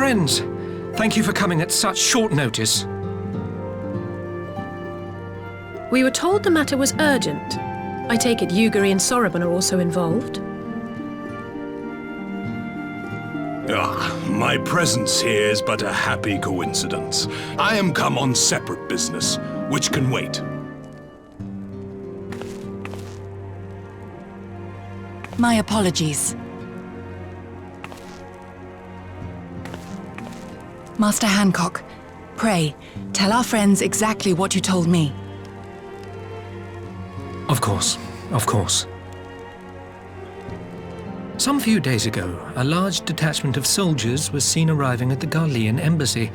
friends. Thank you for coming at such short notice. We were told the matter was urgent. I take it Yugiri and Soroban are also involved. My presence here is but a happy coincidence. I am come on separate business, which can wait. My apologies. Master Hancock, pray, tell our friends exactly what you told me. Of course, of course. Some few days ago, a large detachment of soldiers was seen arriving at the Garlean embassy.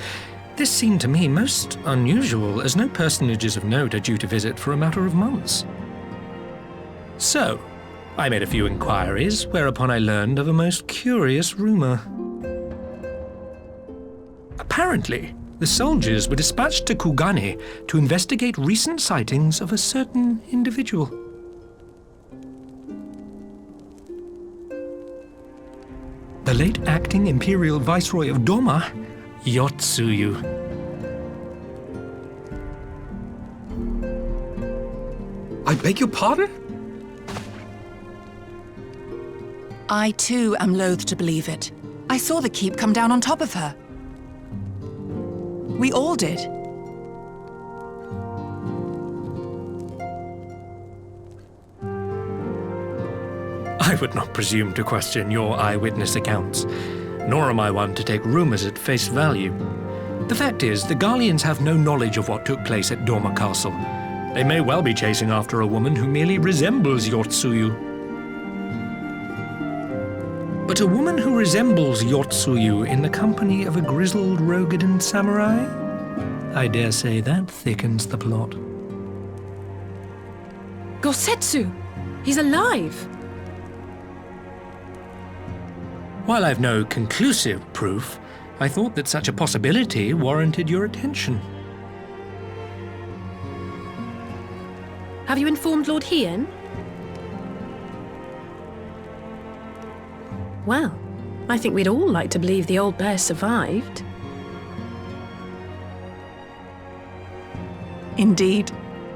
This seemed to me most unusual, as no personages of note are due to visit for a matter of months. So, I made a few inquiries, whereupon I learned of a most curious rumor. Apparently, the soldiers were dispatched to Kugane to investigate recent sightings of a certain individual. The late acting Imperial Viceroy of Doma, Yotsuyu. I beg your pardon? I too am loath to believe it. I saw the keep come down on top of her. We all did. I would not presume to question your eyewitness accounts, nor am I one to take rumors at face value. The fact is, the Garleans have no knowledge of what took place at Doma Castle. They may well be chasing after a woman who merely resembles Yotsuyu. But a woman who resembles Yotsuyu in the company of a grizzled Rogadan samurai? I dare say that thickens the plot. Gosetsu! He's alive! While I've no conclusive proof, I thought that such a possibility warranted your attention. Have you informed Lord Hien? Well, I think we'd all like to believe the old bear survived. Indeed.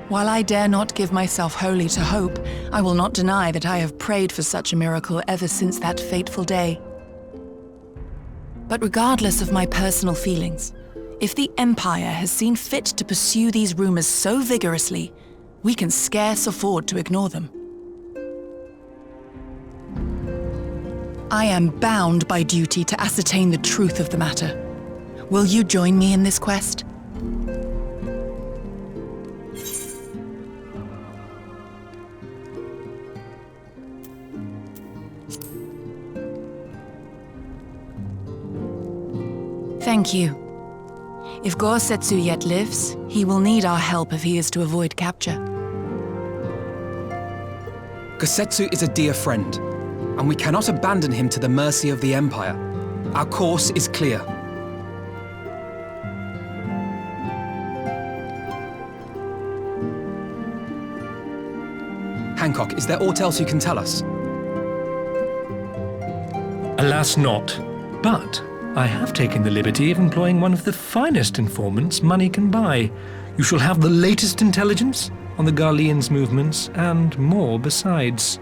While I dare not give myself wholly to hope, I will not deny that I have prayed for such a miracle ever since that fateful day. But regardless of my personal feelings, if the Empire has seen fit to pursue these rumors so vigorously, we can scarce afford to ignore them. I am bound by duty to ascertain the truth of the matter. Will you join me in this quest? Thank you. If Gosetsu yet lives, he will need our help if he is to avoid capture. Gosetsu is a dear friend, and we cannot abandon him to the mercy of the Empire. Our course is clear. Hancock, is there aught else you can tell us? Alas not, but I have taken the liberty of employing one of the finest informants money can buy. You shall have the latest intelligence on the Garleans' movements, and more besides.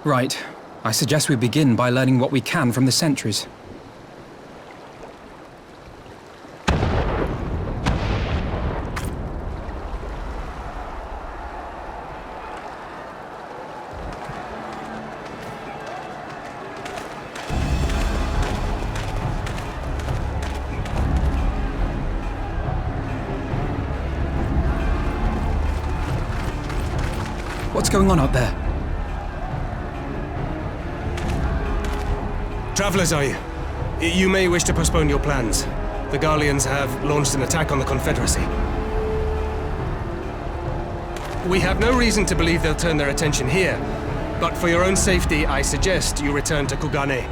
Right. I suggest we begin by learning what we can from the sentries. What's going on out there? Travelers, are you? You may wish to postpone your plans. The Garleans have launched an attack on the Confederacy. We have no reason to believe they'll turn their attention here, but for your own safety, I suggest you return to Kugane.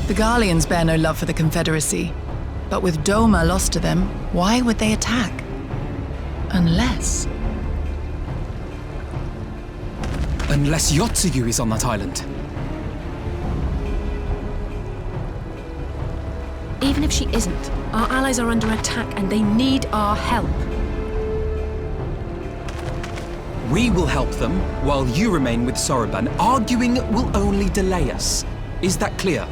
The Garleans bear no love for the Confederacy, but with Doma lost to them, why would they attack? Unless Yotsuyu is on that island. Even if she isn't, our allies are under attack and they need our help. We will help them, while you remain with Soroban. Arguing will only delay us. Is that clear?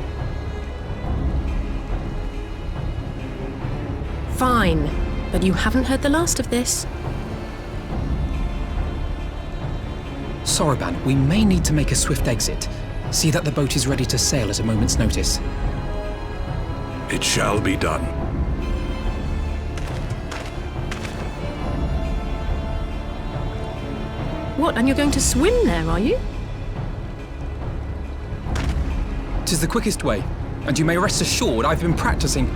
Fine, but you haven't heard the last of this. Soroban, we may need to make a swift exit. See that the boat is ready to sail at a moment's notice. It shall be done. What, and you're going to swim there, are you? 'Tis the quickest way, and you may rest assured I've been practicing.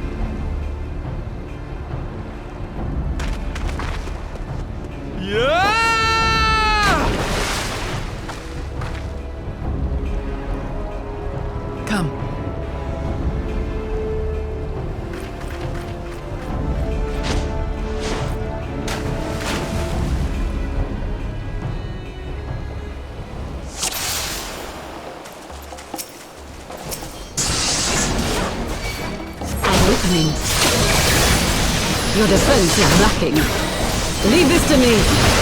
come. An opening. Your defense is lacking. Leave this to me.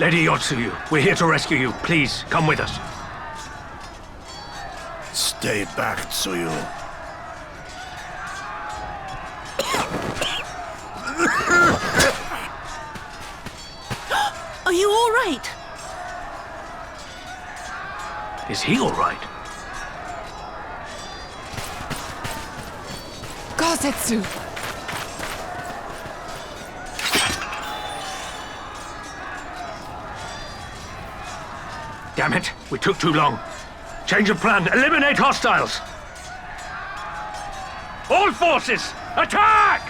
Lady Yotsuyu, we're here to rescue you. Please, come with us. Stay back, Tsuyu. Are you all right? Is he all right? Gosetsu! Damn it, we took too long. Change of plan, eliminate hostiles! All forces, attack!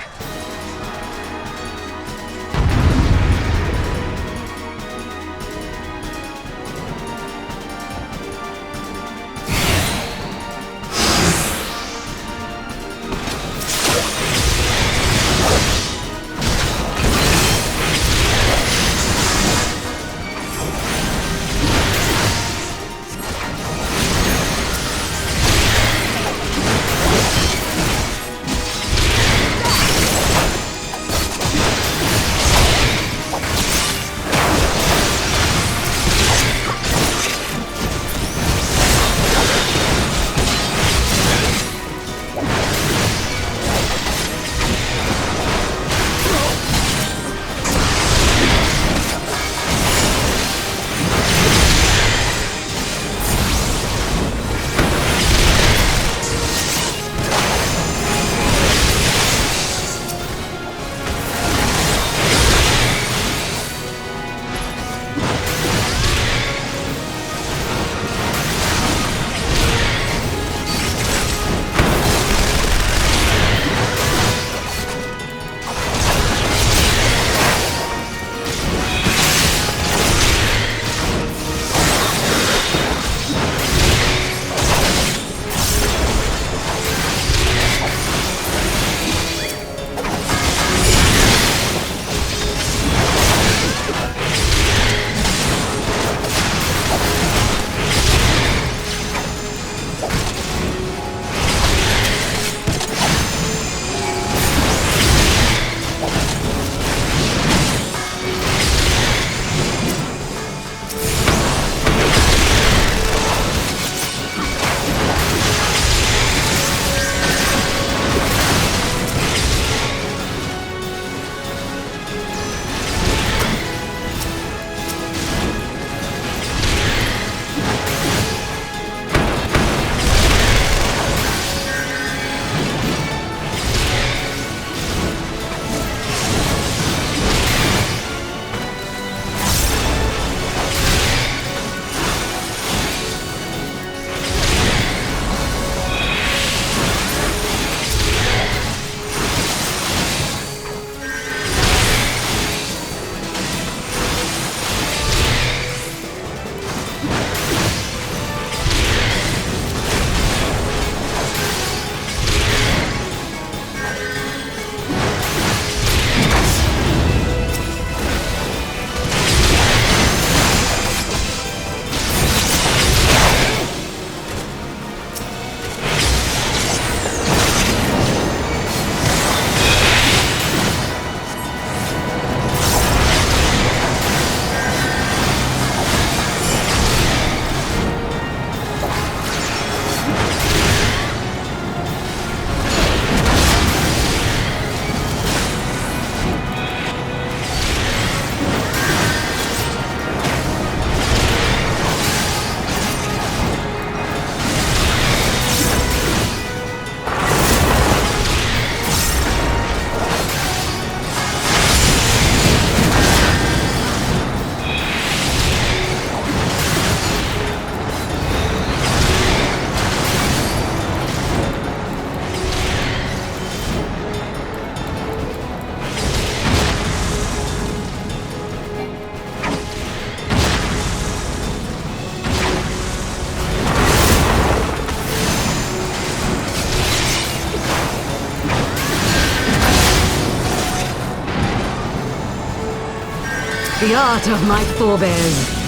The art of my forebears.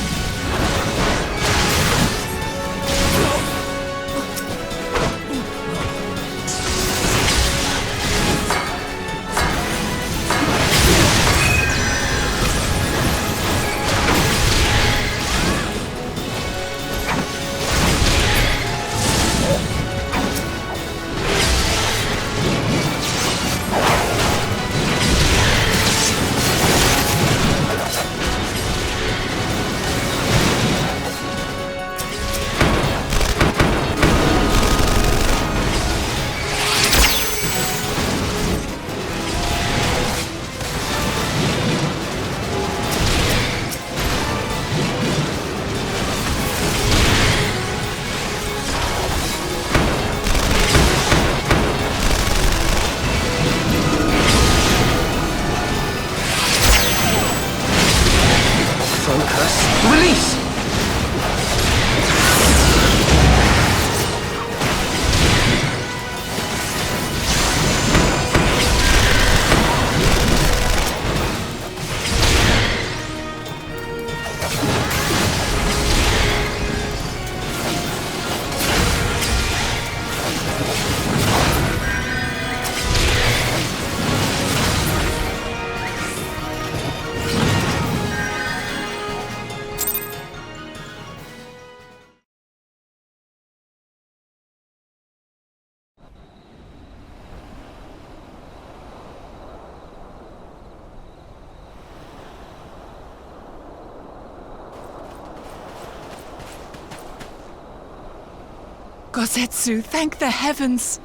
Gosetsu, thank the heavens!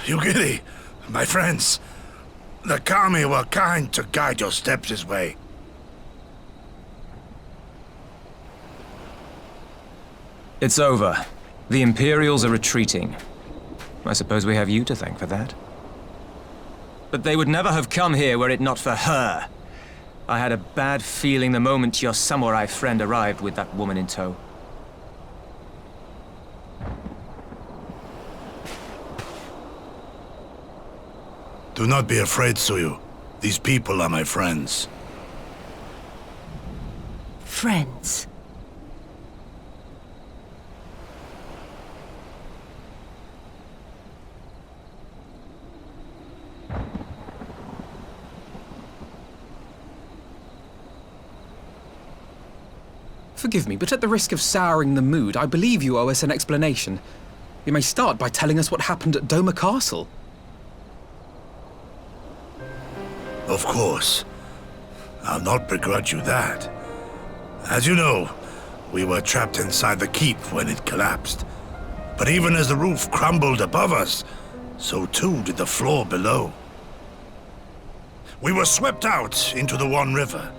Yugiri, my friends, the Kami were kind to guide your steps this way. It's over. The Imperials are retreating. I suppose we have you to thank for that. But they would never have come here were it not for her. I had a bad feeling the moment your samurai friend arrived with that woman in tow. Do not be afraid, Suyu. These people are my friends. Friends. Forgive me, but at the risk of souring the mood, I believe you owe us an explanation. You may start by telling us what happened at Doma Castle. Of course. I'll not begrudge you that. As you know, we were trapped inside the keep when it collapsed. But even as the roof crumbled above us, so too did the floor below. We were swept out into the One River,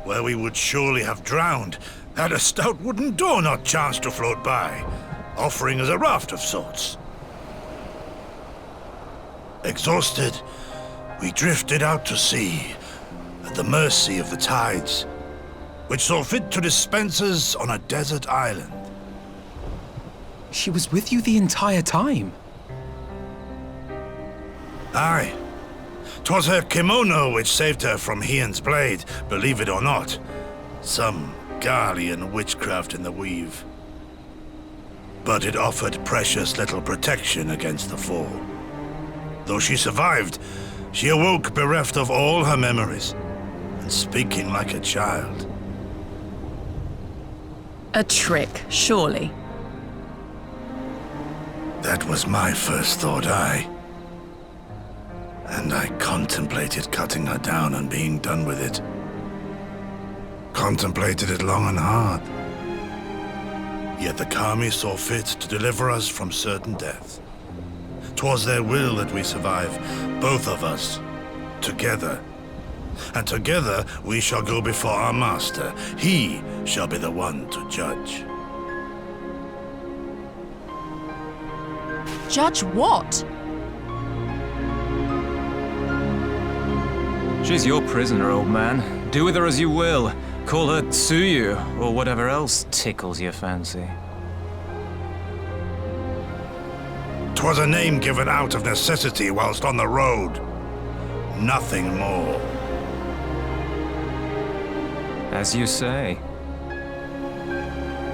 where we would surely have drowned had a stout wooden door not chanced to float by, offering us a raft of sorts. Exhausted, we drifted out to sea, at the mercy of the tides, which saw fit to dispense us on a desert island. She was with you the entire time. Aye. 'Twas her kimono which saved her from Hien's blade, believe it or not. Some Garlean witchcraft in the weave. But it offered precious little protection against the fall. Though she survived, she awoke bereft of all her memories, and speaking like a child. A trick, surely. That was my first thought, aye. And I contemplated cutting her down and being done with it. Contemplated it long and hard. Yet the Kami saw fit to deliver us from certain death. 'Twas their will that we survive, both of us, together. And together we shall go before our master. He shall be the one to judge. Judge what? She's your prisoner, old man. Do with her as you will. Call her Tsuyu, or whatever else tickles your fancy. 'Twas a name given out of necessity whilst on the road. Nothing more. As you say.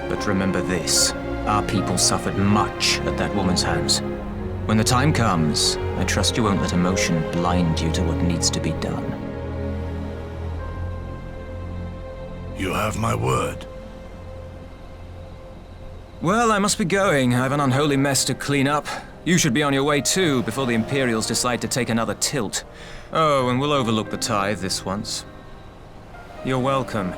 But remember this. Our people suffered much at that woman's hands. When the time comes, I trust you won't let emotion blind you to what needs to be done. You have my word. Well, I must be going. I have an unholy mess to clean up. You should be on your way too, before the Imperials decide to take another tilt. Oh, and we'll overlook the tithe this once. You're welcome.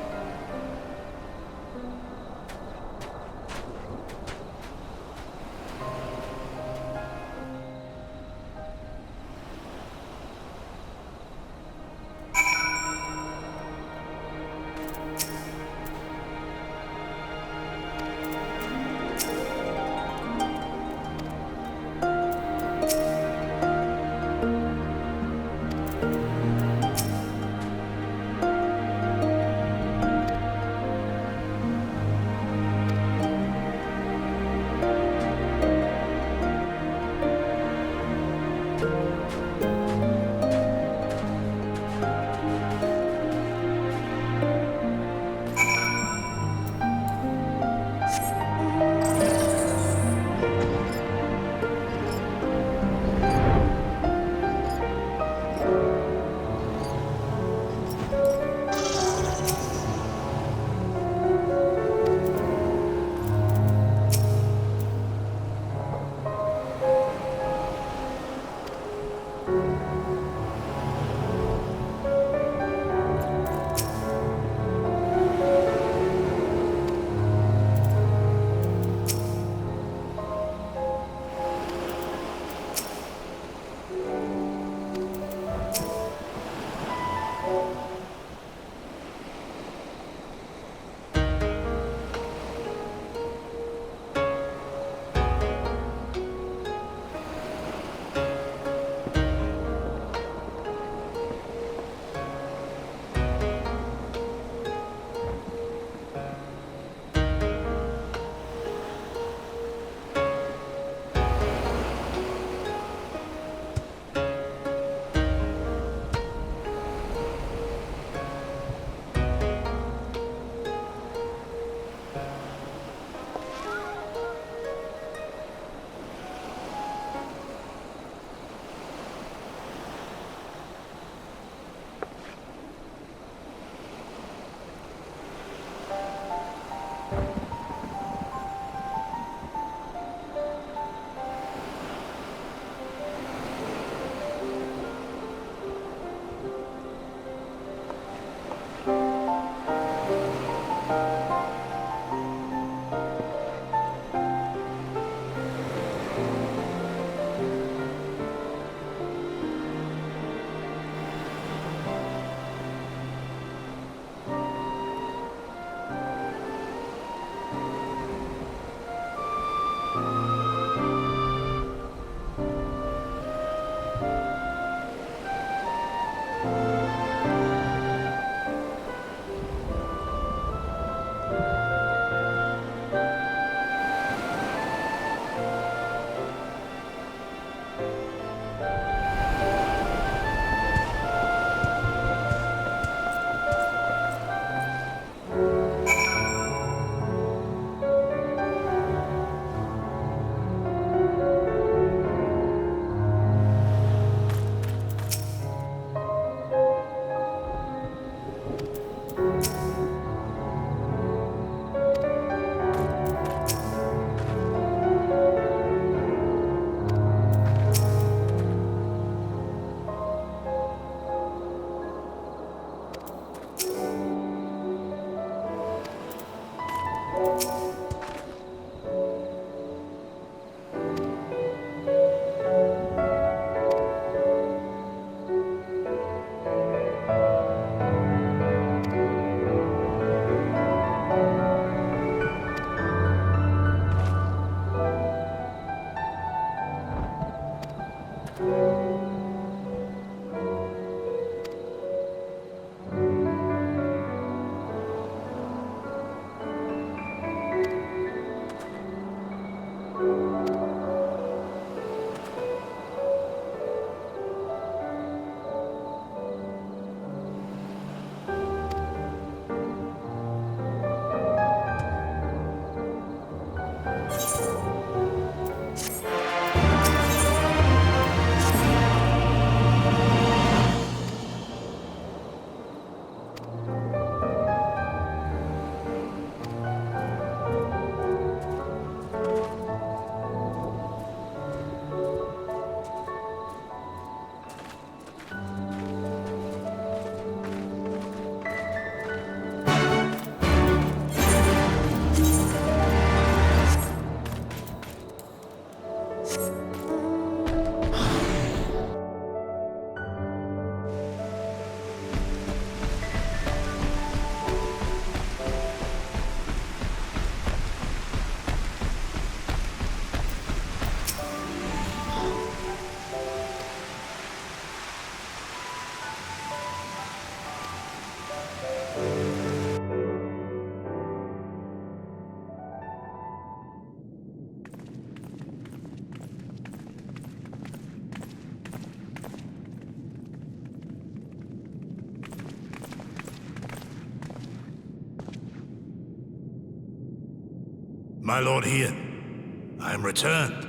My Lord Ian, I am returned.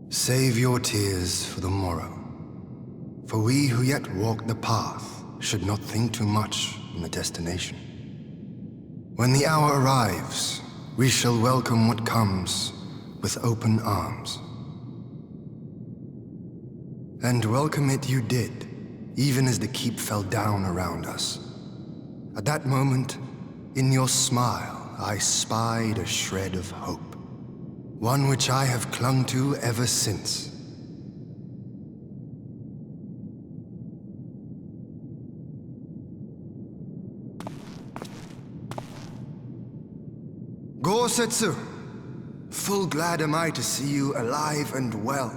Save your tears for the morrow. For we who yet walk the path should not think too much on the destination. When the hour arrives, we shall welcome what comes with open arms. And welcome it you did, even as the keep fell down around us. At that moment, in your smile, I spied a shred of hope. One which I have clung to ever since. Gosetsu, full glad am I to see you alive and well.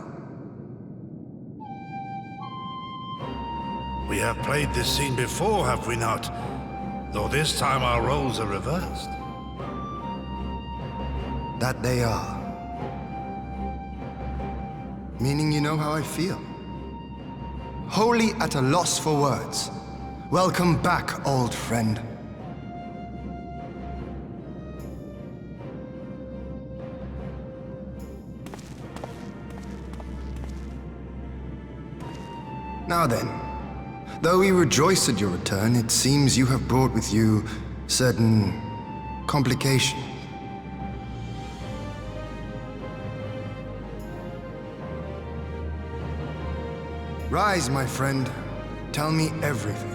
We have played this scene before, have we not? Though this time our roles are reversed. That they are. Meaning you know how I feel. Wholly at a loss for words. Welcome back, old friend. Now then, though we rejoice at your return, it seems you have brought with you certain complications. Rise, my friend. Tell me everything.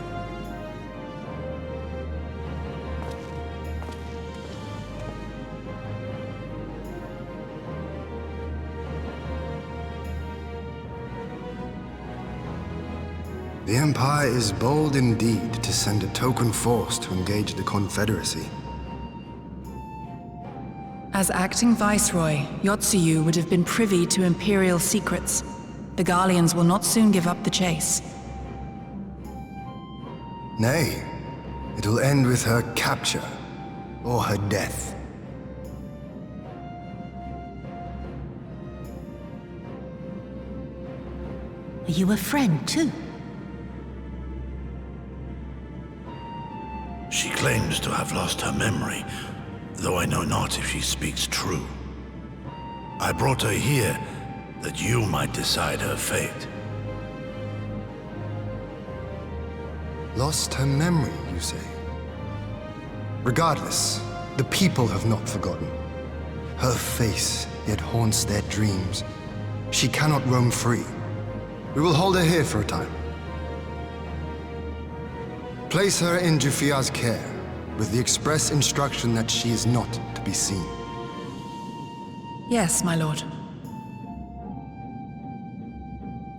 The Empire is bold indeed to send a token force to engage the Confederacy. As acting Viceroy, Yotsuyu would have been privy to Imperial secrets. The Garleans will not soon give up the chase. Nay, it will end with her capture, or her death. Are you a friend, too? She claims to have lost her memory, though I know not if she speaks true. I brought her here that you might decide her fate. Lost her memory, you say? Regardless, the people have not forgotten. Her face yet haunts their dreams. She cannot roam free. We will hold her here for a time. Place her in Jufia's care, with the express instruction that she is not to be seen. Yes, my lord.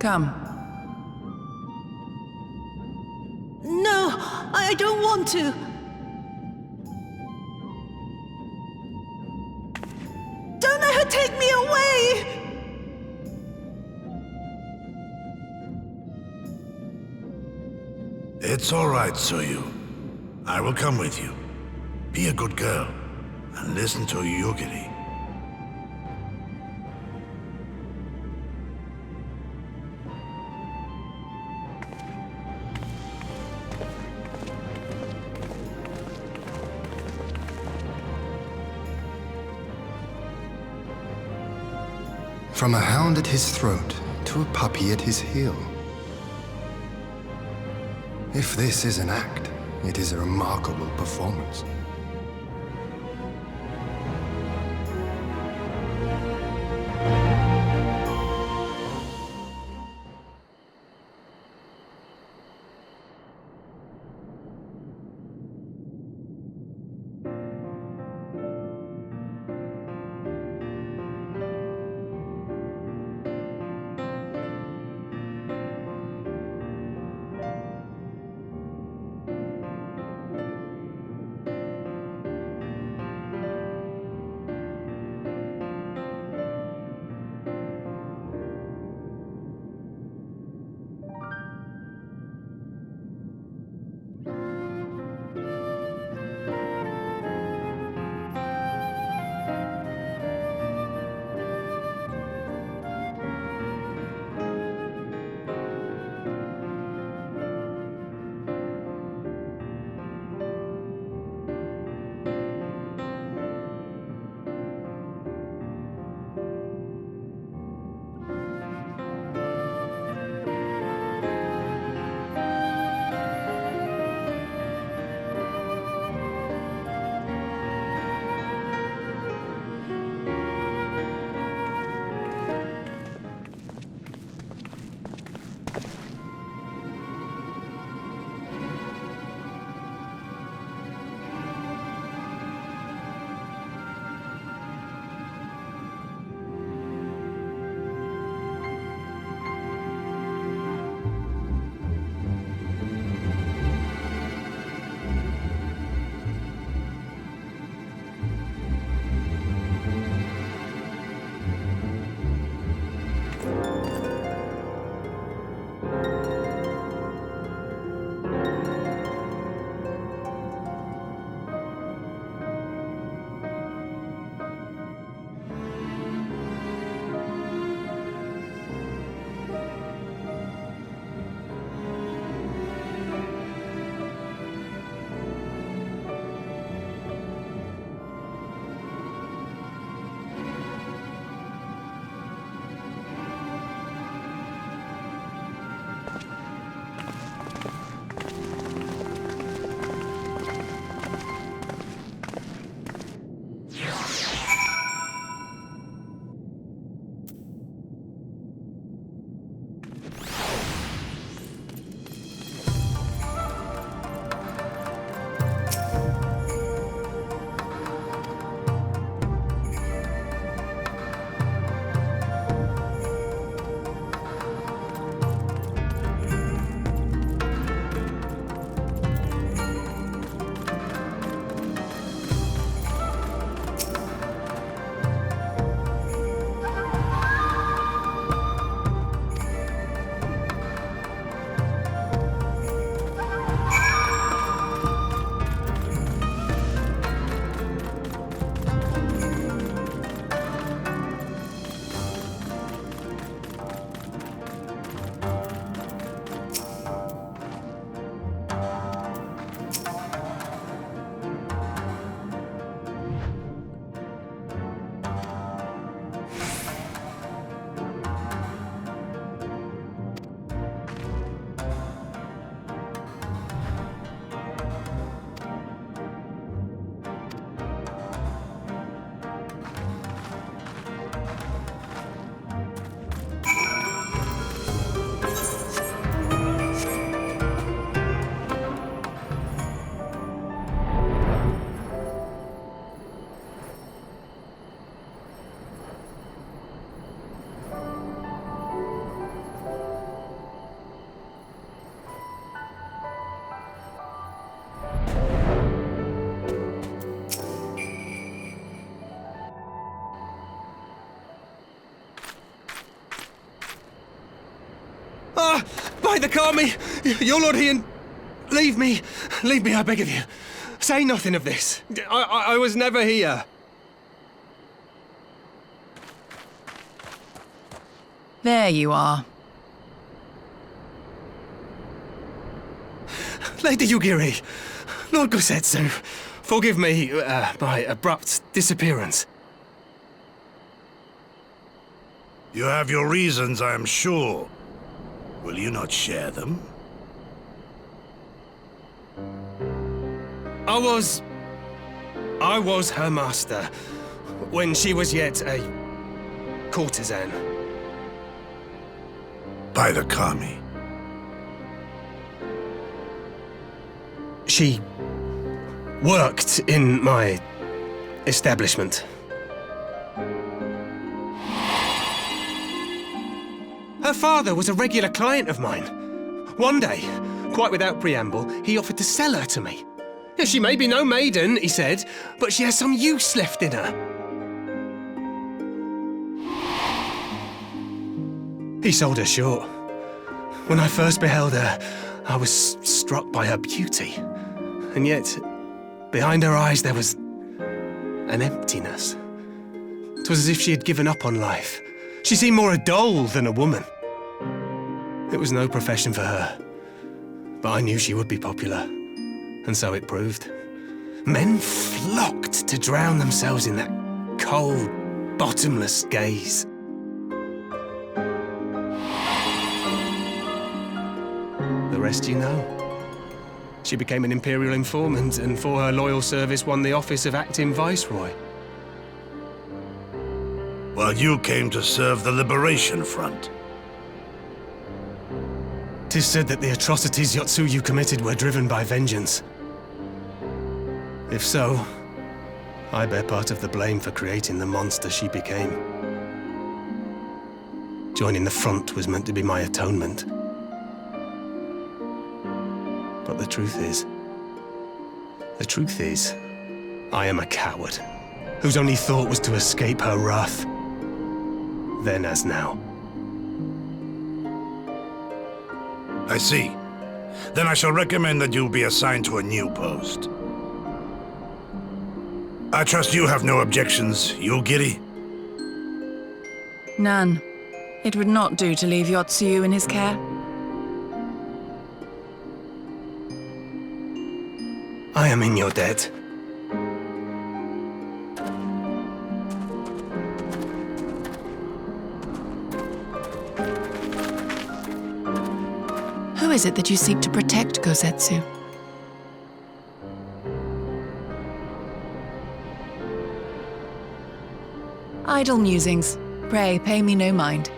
Come. No, I don't want to. Don't let her take me away! It's all right, Tsuyu. I will come with you. Be a good girl, and listen to Yugiri. From a hound at his throat to a puppy at his heel. If this is an act, it is a remarkable performance. the Kami! Your Lord Ian! Leave me! Leave me, I beg of you. Say nothing of this. I was never here. There you are. Lady Yugiri, Lord Gosetsu, forgive me my abrupt disappearance. You have your reasons, I am sure. Will you not share them? I was her master when she was yet a courtesan. By the Kami. She worked in my establishment. Her father was a regular client of mine. One day, quite without preamble, he offered to sell her to me. Yeah, she may be no maiden, he said, but she has some use left in her. He sold her short. When I first beheld her, I was struck by her beauty. And yet, behind her eyes there was an emptiness. It was as if she had given up on life. She seemed more a doll than a woman. It was no profession for her, but I knew she would be popular, and so it proved. Men flocked to drown themselves in that cold, bottomless gaze. The rest you know. She became an Imperial informant, and for her loyal service won the office of Acting Viceroy. While you came to serve the Liberation Front. 'Tis said that the atrocities Yotsuyu committed were driven by vengeance. If so, I bear part of the blame for creating the monster she became. Joining the front was meant to be my atonement. But the truth is, I am a coward, whose only thought was to escape her wrath, then as now. I see. Then I shall recommend that you be assigned to a new post. I trust you have no objections, Yugiri? None. It would not do to leave Yotsuyu in his care. I am in your debt. Who is it that you seek to protect, Gosetsu? Idle musings. Pray, pay me no mind.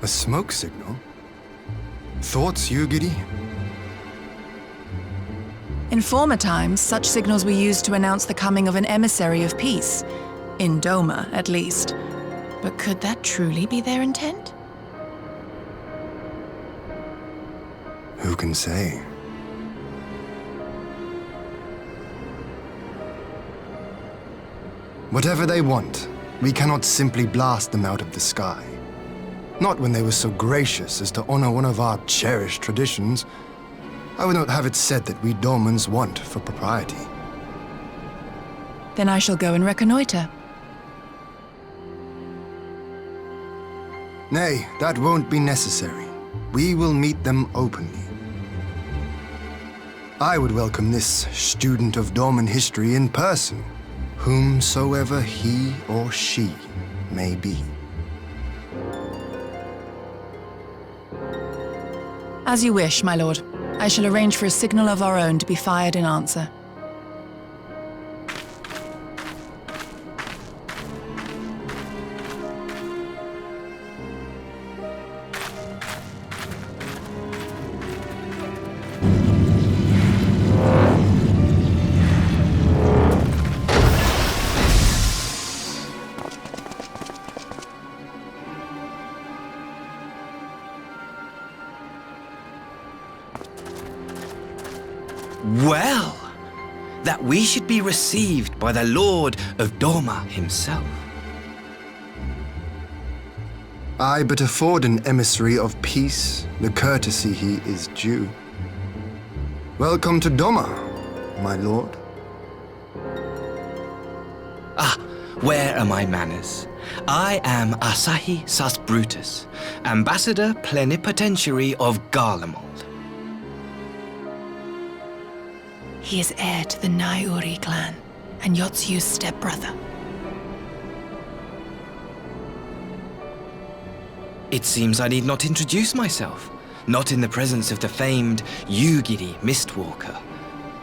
A smoke signal? Thoughts, Yugiri? In former times, such signals were used to announce the coming of an emissary of peace. In Doma, at least. But could that truly be their intent? Who can say? Whatever they want, we cannot simply blast them out of the sky. Not when they were so gracious as to honor one of our cherished traditions. I would not have it said that we Domans want for propriety. Then I shall go and reconnoiter. Nay, that won't be necessary. We will meet them openly. I would welcome this student of Dorman history in person, whomsoever he or she may be. As you wish, my lord. I shall arrange for a signal of our own to be fired in answer. Well, that we should be received by the Lord of Doma himself. I but afford an emissary of peace the courtesy he is due. Welcome to Doma, my lord. Where are my manners? I am Asahi Sus Brutus, Ambassador Plenipotentiary of Garlemald. He is heir to the Naiuri clan, and Yotsu's stepbrother. It seems I need not introduce myself, not in the presence of the famed Yugiri Mistwalker.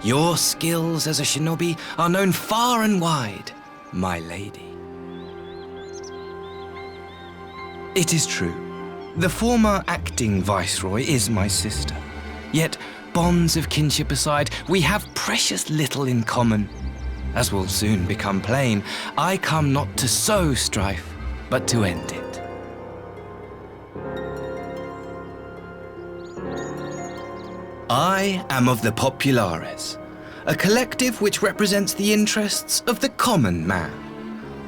Your skills as a shinobi are known far and wide, my lady. It is true, the former acting viceroy is my sister, yet bonds of kinship aside, we have precious little in common. As will soon become plain, I come not to sow strife, but to end it. I am of the Populares, a collective which represents the interests of the common man.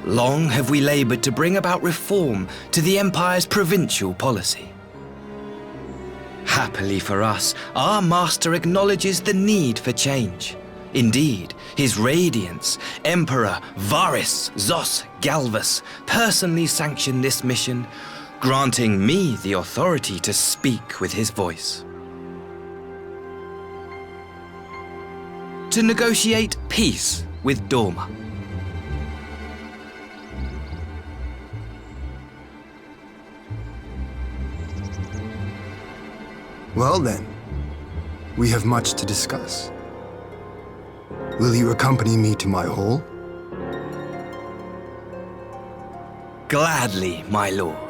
Long have we labored to bring about reform to the Empire's provincial policy. Happily for us, our master acknowledges the need for change. Indeed, His Radiance, Emperor Varys Zos Galvus, personally sanctioned this mission, granting me the authority to speak with his voice. To negotiate peace with Doma. Well then, we have much to discuss. Will you accompany me to my hall? Gladly, my lord.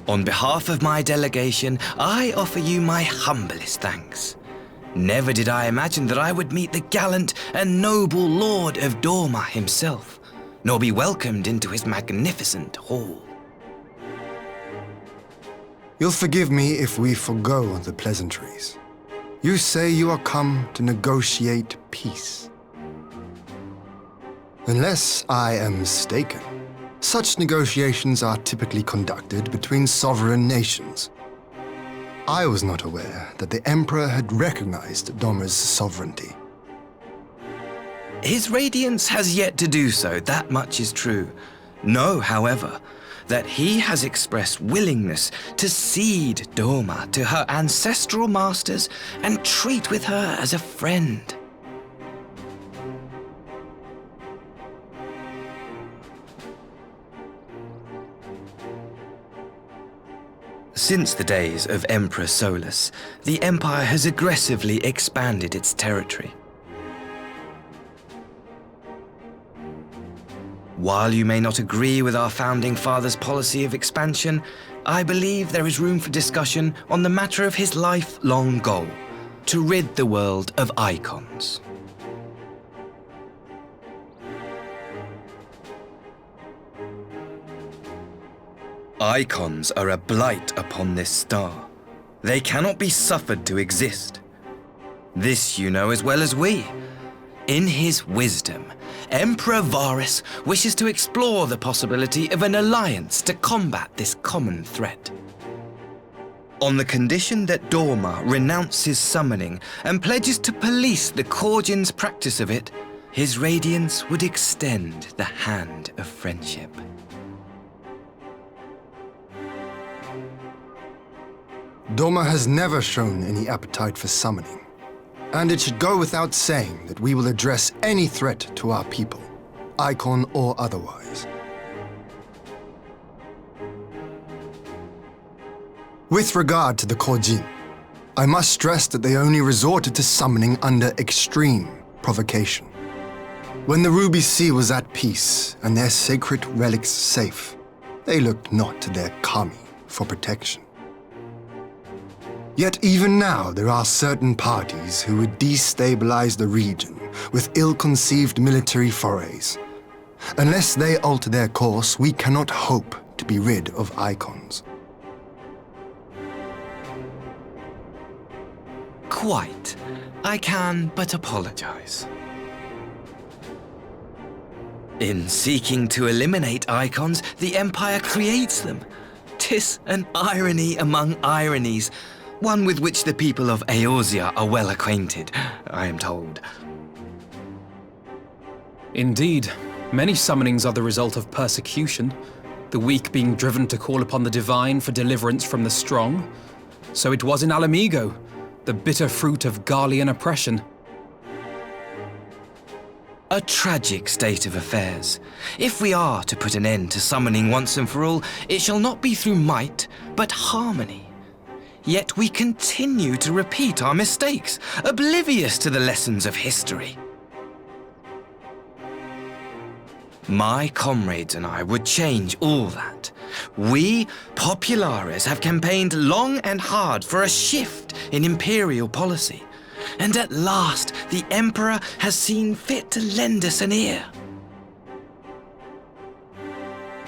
On behalf of my delegation, I offer you my humblest thanks. Never did I imagine that I would meet the gallant and noble Lord of Dorma himself, nor be welcomed into his magnificent hall. You'll forgive me if we forgo the pleasantries. You say you are come to negotiate peace. Unless I am mistaken, such negotiations are typically conducted between sovereign nations. I was not aware that the Emperor had recognized Dorma's sovereignty. His Radiance has yet to do so, that much is true. Know, however, that he has expressed willingness to cede Dorma to her ancestral masters and treat with her as a friend. Since the days of Emperor Solus, the Empire has aggressively expanded its territory. While you may not agree with our founding father's policy of expansion, I believe there is room for discussion on the matter of his lifelong goal, to rid the world of icons. Icons are a blight upon this star. They cannot be suffered to exist. This you know as well as we. In his wisdom, Emperor Varus wishes to explore the possibility of an alliance to combat this common threat. On the condition that Dorma renounces summoning and pledges to police the Korgians' practice of it, his Radiance would extend the hand of friendship. Dorma has never shown any appetite for summoning, and it should go without saying that we will address any threat to our people, icon or otherwise. With regard to the Korjin, I must stress that they only resorted to summoning under extreme provocation. When the Ruby Sea was at peace and their sacred relics safe, they looked not to their kami for protection. Yet even now there are certain parties who would destabilize the region with ill-conceived military forays. Unless they alter their course, we cannot hope to be rid of icons. Quite. I can but apologize. In seeking to eliminate icons, the Empire creates them. 'Tis an irony among ironies, one with which the people of Eorzea are well acquainted, I am told. Indeed, many summonings are the result of persecution, the weak being driven to call upon the divine for deliverance from the strong. So it was in Alamigo, the bitter fruit of Garlean oppression. A tragic state of affairs. If we are to put an end to summoning once and for all, it shall not be through might, but harmony. Yet we continue to repeat our mistakes, oblivious to the lessons of history. My comrades and I would change all that. We, Populares, have campaigned long and hard for a shift in imperial policy. And at last, the Emperor has seen fit to lend us an ear.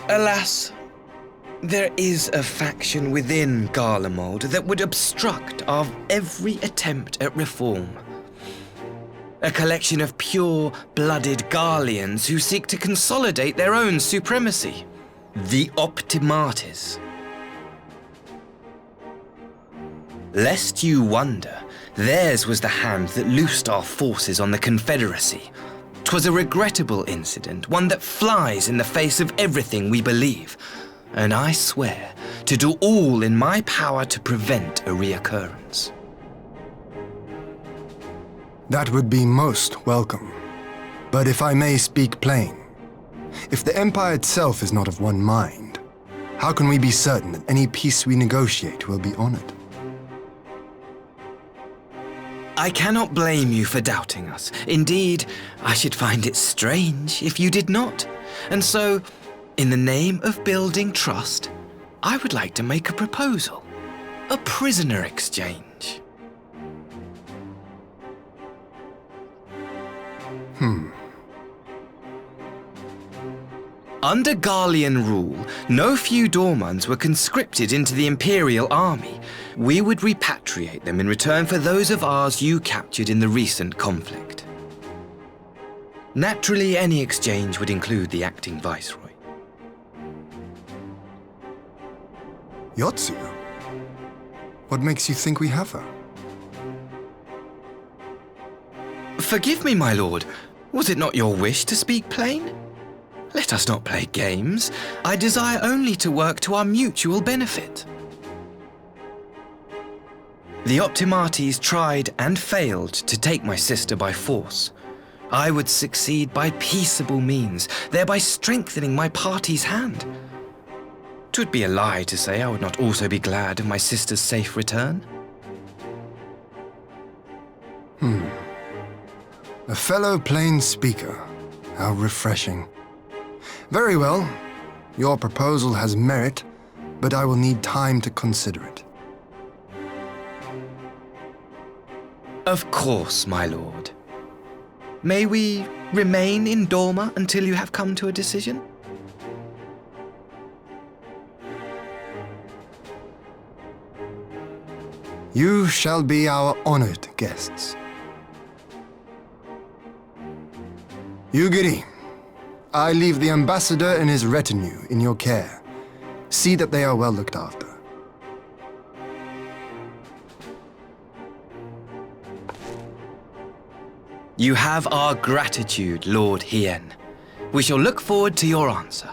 Alas, there is a faction within Garlemald that would obstruct our every attempt at reform. A collection of pure-blooded Garleans who seek to consolidate their own supremacy. The Optimates. Lest you wonder, theirs was the hand that loosed our forces on the Confederacy. 'Twas a regrettable incident, one that flies in the face of everything we believe. And I swear to do all in my power to prevent a reoccurrence. That would be most welcome. But if I may speak plain, If the Empire itself is not of one mind, how can we be certain that any peace we negotiate will be honored? I cannot blame you for doubting us. Indeed, I should find it strange if you did not. And so, in the name of building trust, I would like to make a proposal. A prisoner exchange. Under Garlean rule, no few Dormans were conscripted into the Imperial army. We would repatriate them in return for those of ours you captured in the recent conflict. Naturally, any exchange would include the acting Viceroy. Yotsu? What makes you think we have her? Forgive me, my lord. Was it not your wish to speak plain? Let us not play games. I desire only to work to our mutual benefit. The Optimates tried and failed to take my sister by force. I would succeed by peaceable means, thereby strengthening my party's hand. 'Twould be a lie to say I would not also be glad of my sister's safe return. A fellow plain speaker. How refreshing. Very well. Your proposal has merit, but I will need time to consider it. Of course, my lord. May we remain in Dorma until you have come to a decision? You shall be our honored guests. Yugiri, I leave the ambassador and his retinue in your care. See that they are well looked after. You have our gratitude, Lord Hien. We shall look forward to your answer.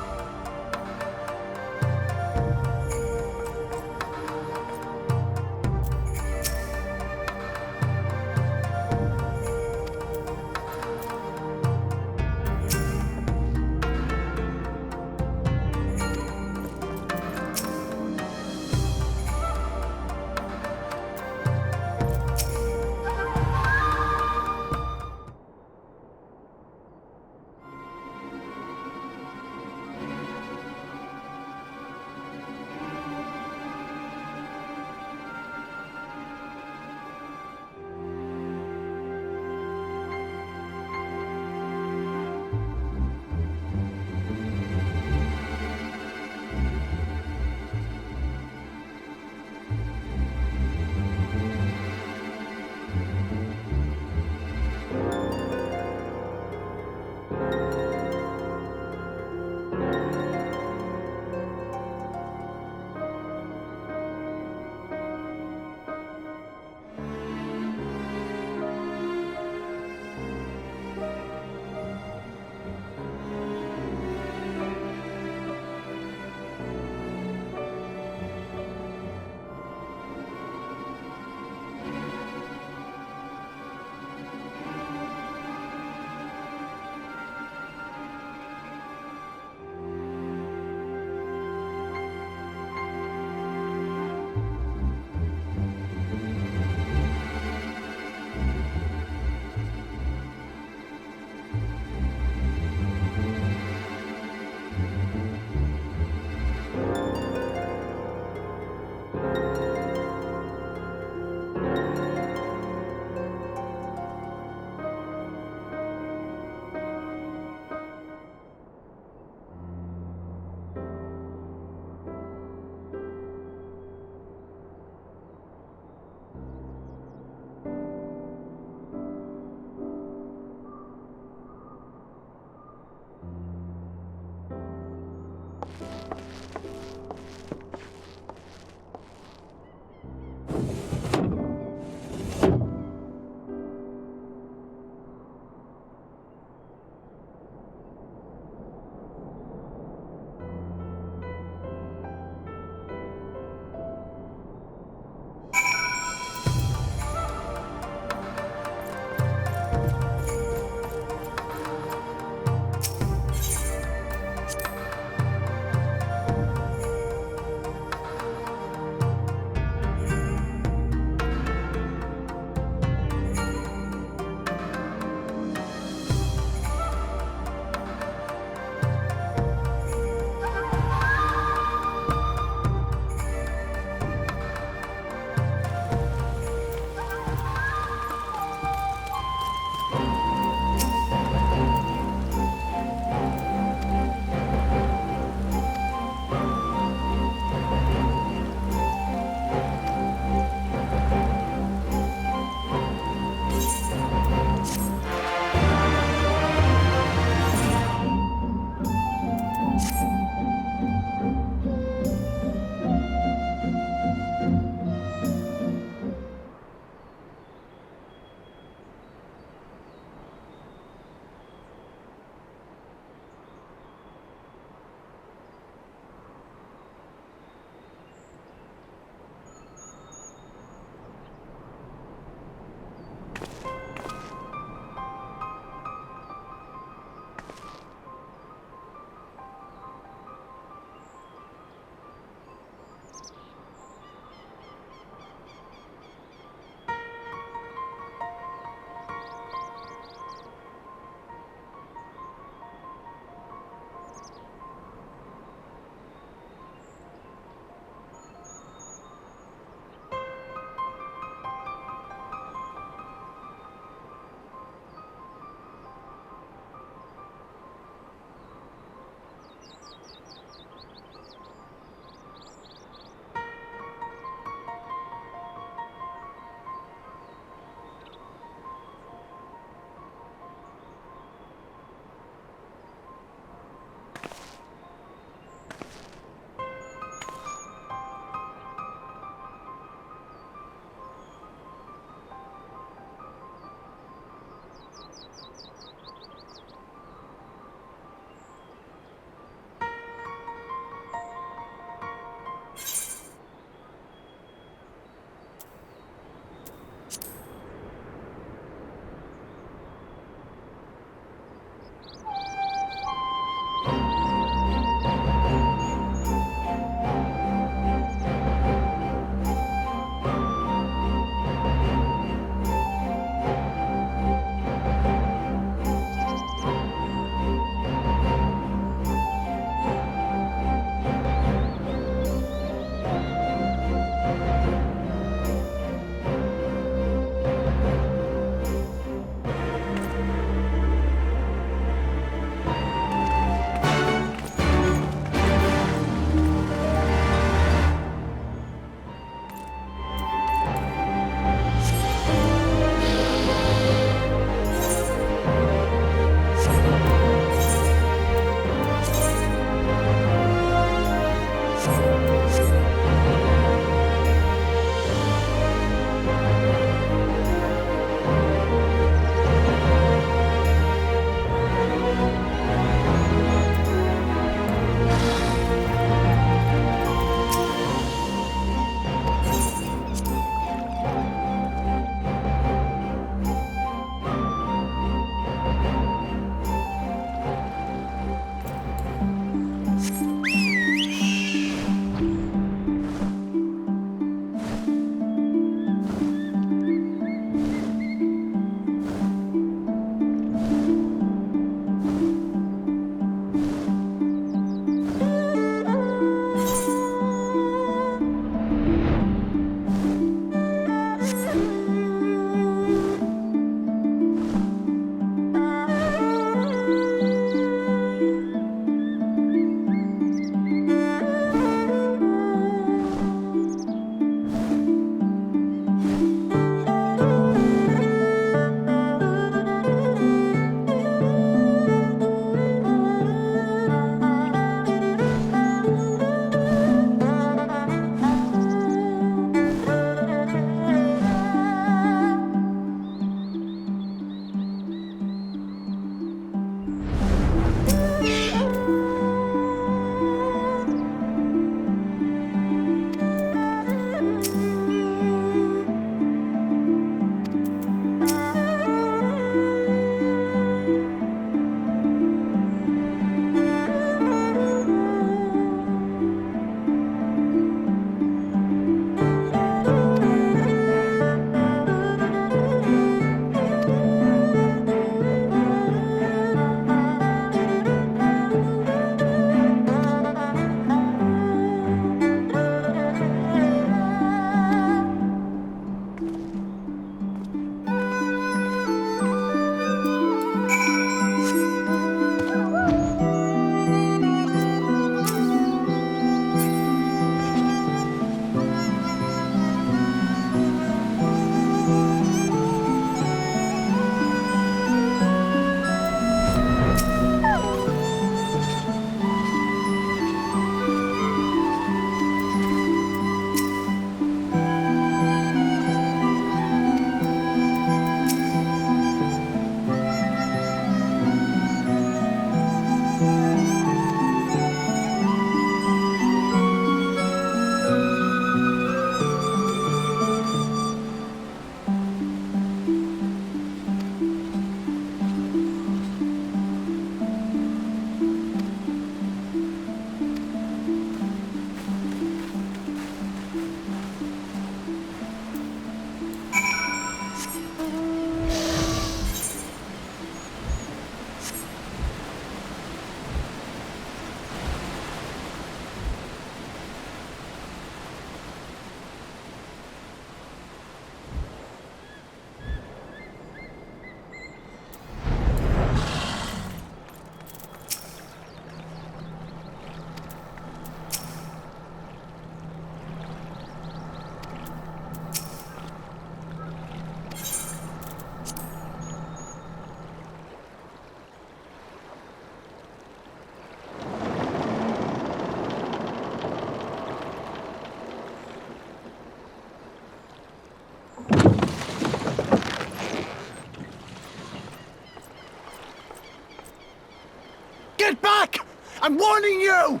Get back! I'm warning you!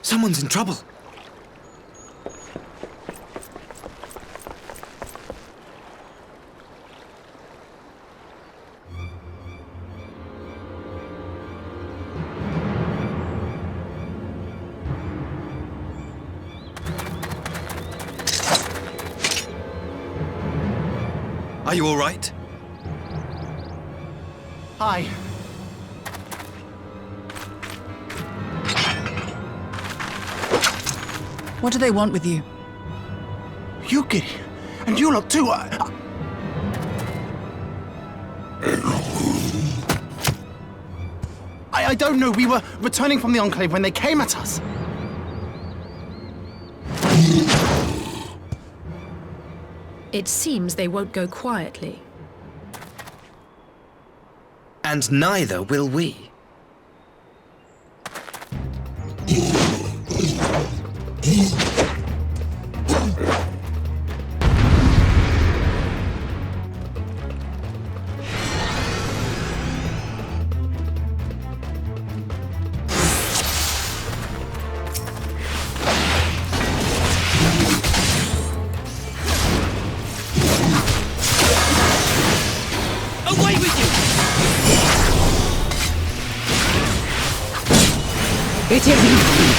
Someone's in trouble. Are you all right? Hi. What do they want with you? Yuki, and you lot too. I don't know. We were returning from the Enclave when they came at us. It seems they won't go quietly. And neither will we. Away with you! It is nothing.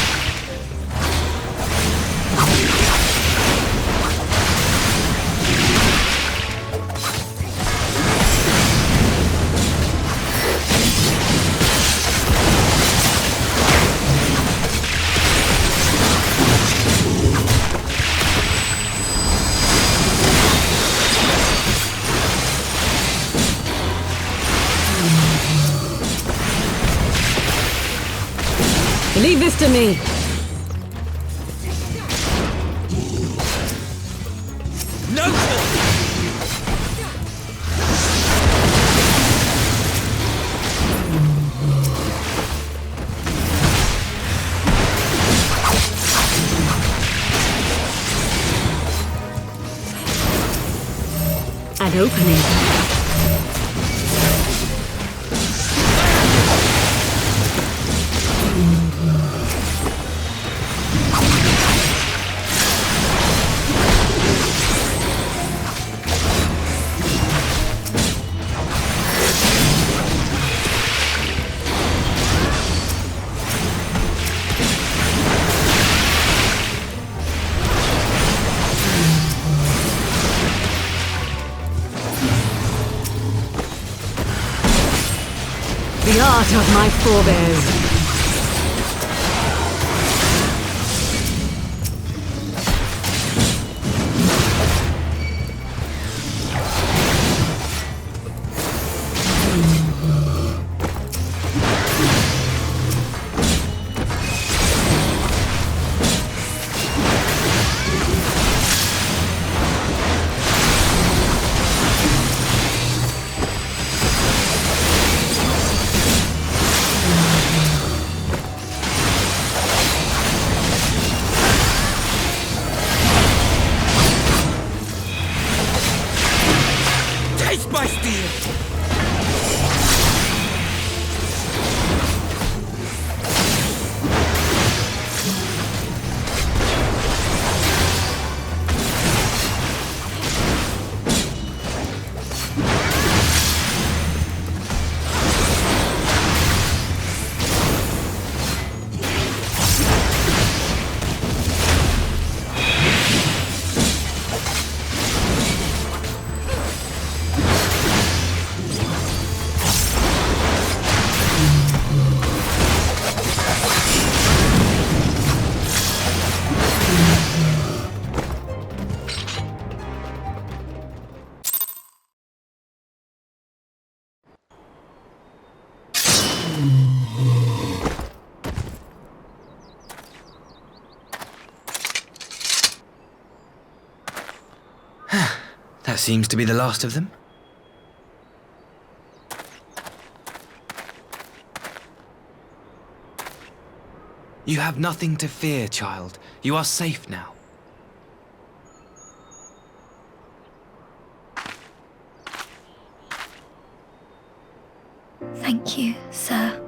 Leave this to me. No! An opening. The art of my forebears. Taste my steel! That seems to be the last of them. You have nothing to fear, child. You are safe now. Thank you, sir.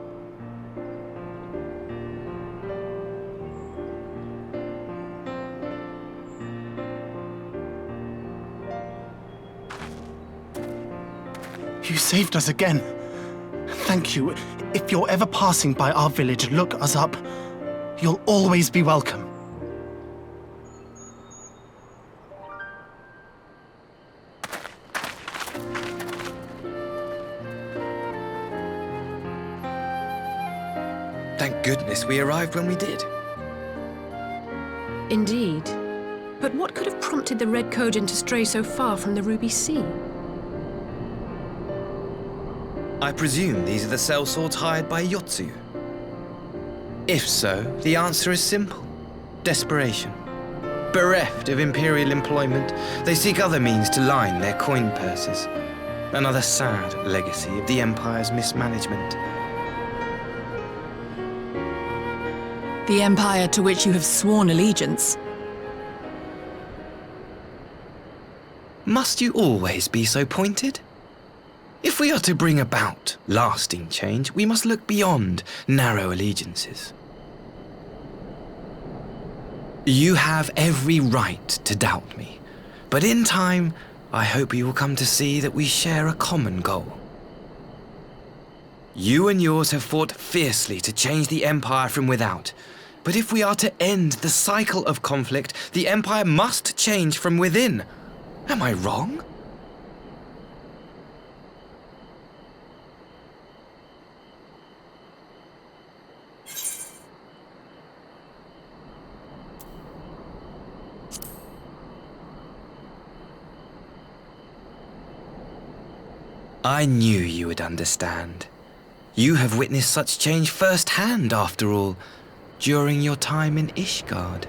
You saved us again. Thank you. If you're ever passing by our village, look us up. You'll always be welcome. Thank goodness we arrived when we did. Indeed. But what could have prompted the Red Kojin to stray so far from the Ruby Sea? I presume these are the sellswords hired by Yotsu. If so, the answer is simple. Desperation. Bereft of imperial employment, they seek other means to line their coin purses. Another sad legacy of the Empire's mismanagement. The Empire to which you have sworn allegiance. Must you always be so pointed? If we are to bring about lasting change, we must look beyond narrow allegiances. You have every right to doubt me, but in time, I hope you will come to see that we share a common goal. You and yours have fought fiercely to change the Empire from without, but if we are to end the cycle of conflict, the Empire must change from within. Am I wrong? I knew you would understand. You have witnessed such change firsthand, after all, during your time in Ishgard.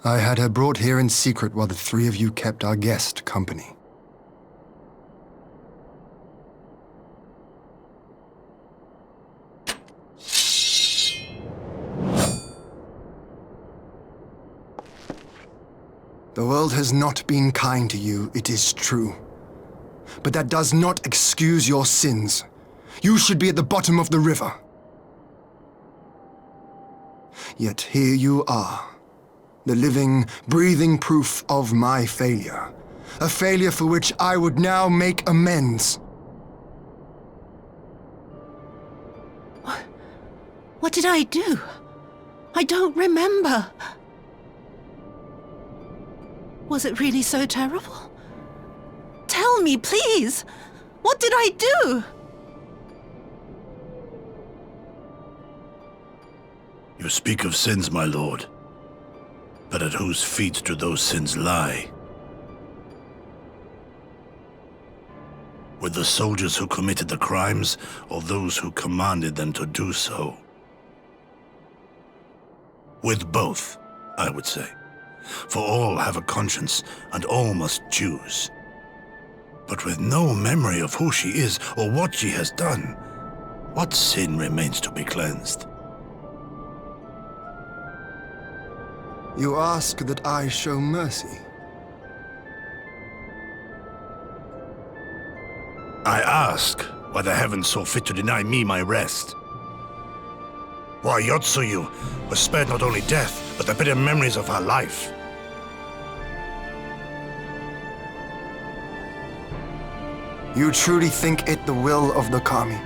I had her brought here in secret while the three of you kept our guest company. The world has not been kind to you, it is true. But that does not excuse your sins. You should be at the bottom of the river. Yet here you are, the living, breathing proof of my failure. A failure for which I would now make amends. What did I do? I don't remember. Was it really so terrible? Tell me, please! What did I do? You speak of sins, my lord. But at whose feet do those sins lie? With the soldiers who committed the crimes, or those who commanded them to do so? With both, I would say. For all have a conscience, and all must choose. But with no memory of who she is, or what she has done, what sin remains to be cleansed? You ask that I show mercy. I ask why the heavens saw fit to deny me my rest. Why Yotsuyu was spared not only death, but the bitter memories of her life. You truly think it the will of the Kami?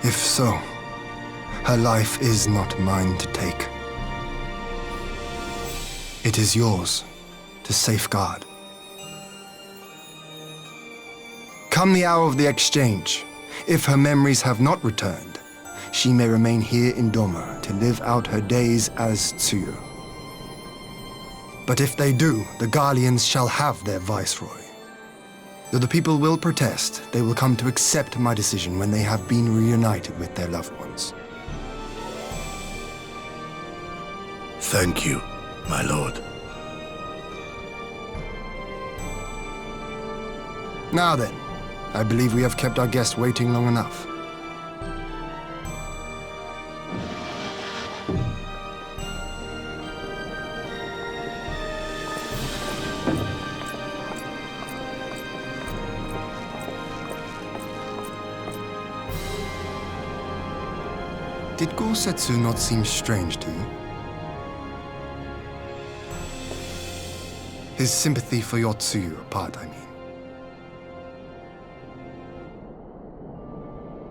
If so, her life is not mine to take. It is yours to safeguard. Come the hour of the exchange, if her memories have not returned, she may remain here in Doma to live out her days as Tsuyu. But if they do, the Guardians shall have their viceroy. Though the people will protest, they will come to accept my decision when they have been reunited with their loved ones. Thank you, my lord. Now then, I believe we have kept our guest waiting long enough. Did Gosetsu not seem strange to you? His sympathy for Yotsuyu apart, I mean.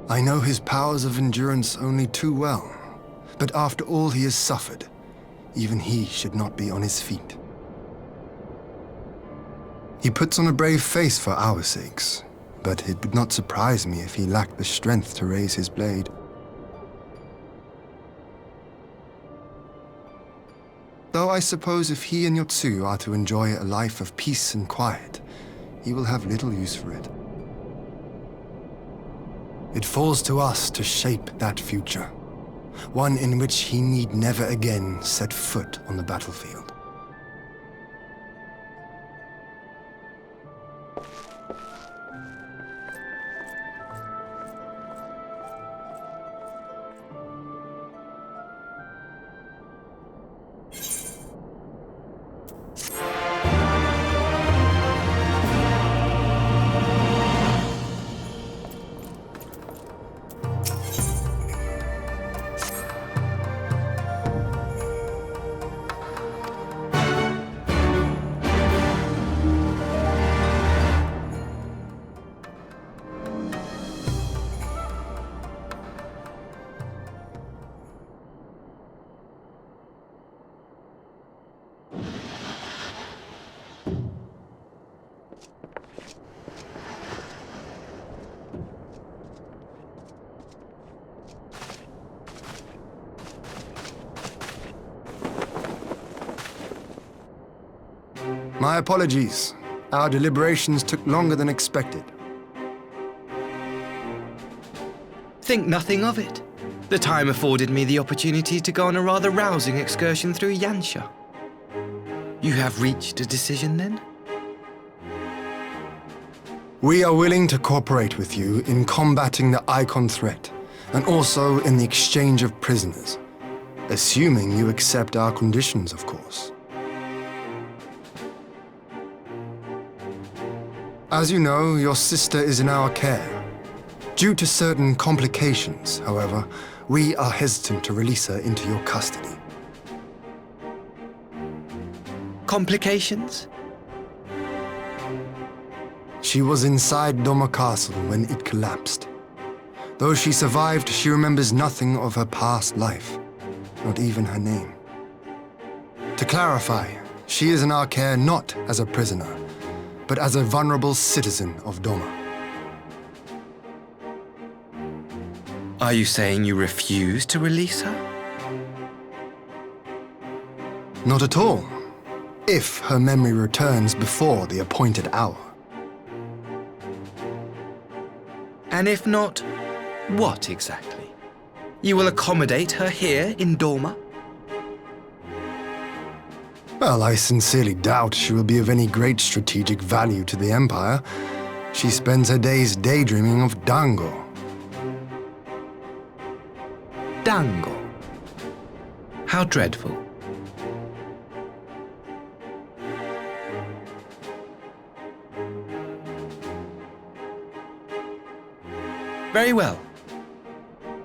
I know his powers of endurance only too well, but after all he has suffered, even he should not be on his feet. He puts on a brave face for our sakes, but it would not surprise me if he lacked the strength to raise his blade. Though I suppose if he and Yotsuyu are to enjoy a life of peace and quiet, he will have little use for it. It falls to us to shape that future, one in which he need never again set foot on the battlefield. My apologies. Our deliberations took longer than expected. Think nothing of it. The time afforded me the opportunity to go on a rather rousing excursion through Yansha. You have reached a decision then? We are willing to cooperate with you in combating the Icon threat, and also in the exchange of prisoners. Assuming you accept our conditions, of course. As you know, your sister is in our care. Due to certain complications, however, we are hesitant to release her into your custody. Complications? She was inside Doma Castle when it collapsed. Though she survived, she remembers nothing of her past life, not even her name. To clarify, she is in our care not as a prisoner, but as a vulnerable citizen of Doma. Are you saying you refuse to release her? Not at all, if her memory returns before the appointed hour. And if not, what exactly? You will accommodate her here in Doma? Well, I sincerely doubt she will be of any great strategic value to the Empire. She spends her days daydreaming of Dango. Dango? How dreadful. Very well.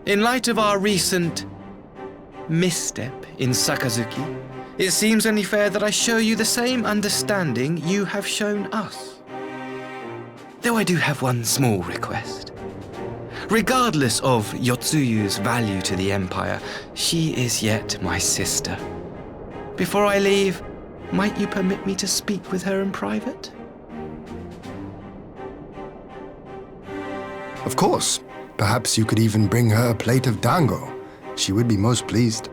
In light of our recent misstep in Sakazuki, it seems only fair that I show you the same understanding you have shown us. Though I do have one small request. Regardless of Yotsuyu's value to the Empire, she is yet my sister. Before I leave, might you permit me to speak with her in private? Of course. Perhaps you could even bring her a plate of dango. She would be most pleased.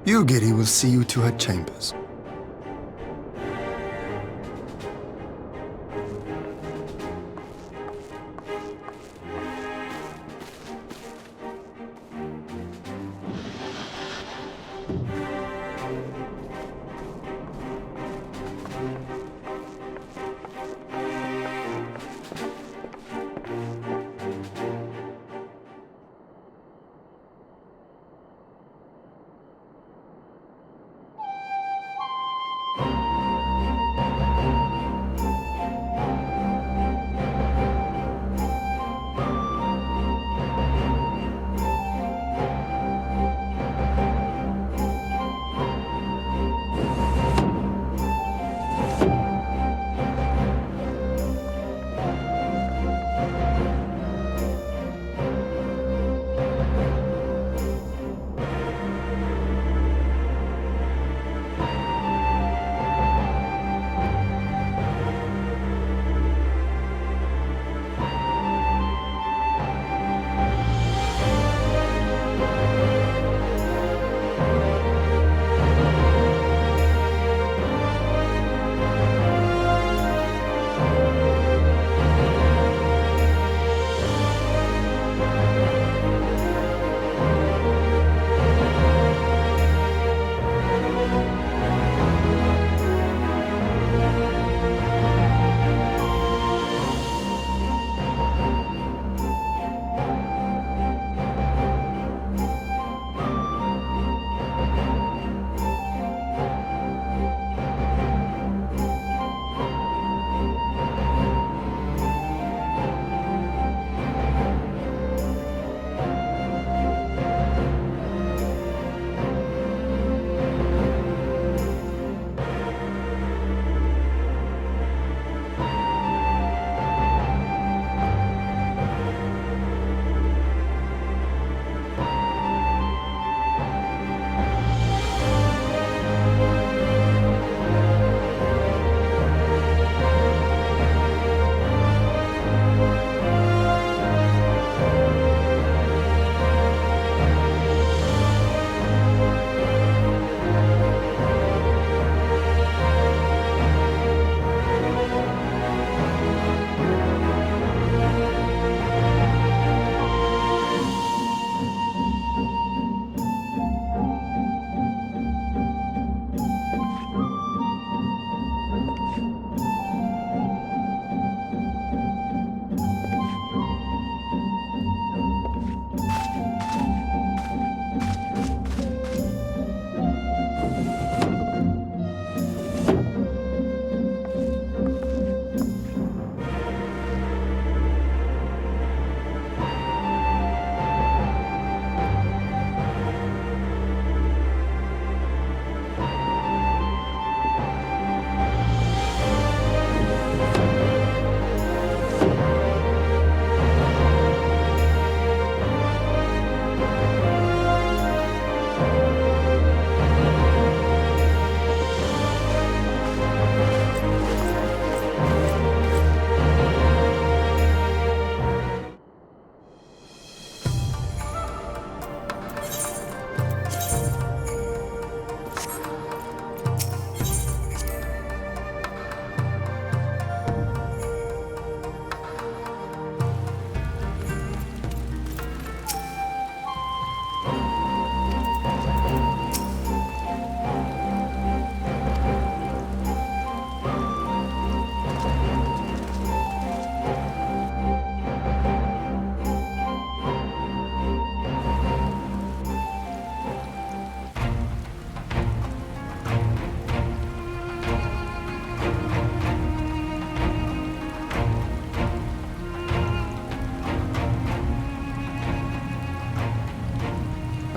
Yugiri will see you to her chambers.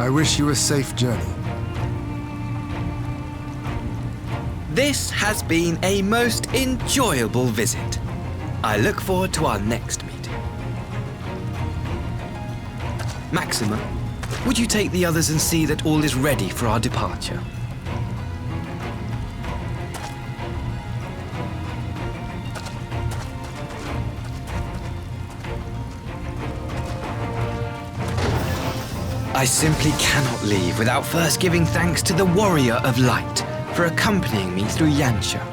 I wish you a safe journey. This has been a most enjoyable visit. I look forward to our next meeting. Maxima, would you take the others and see that all is ready for our departure? I simply cannot leave without first giving thanks to the Warrior of Light for accompanying me through Yansha.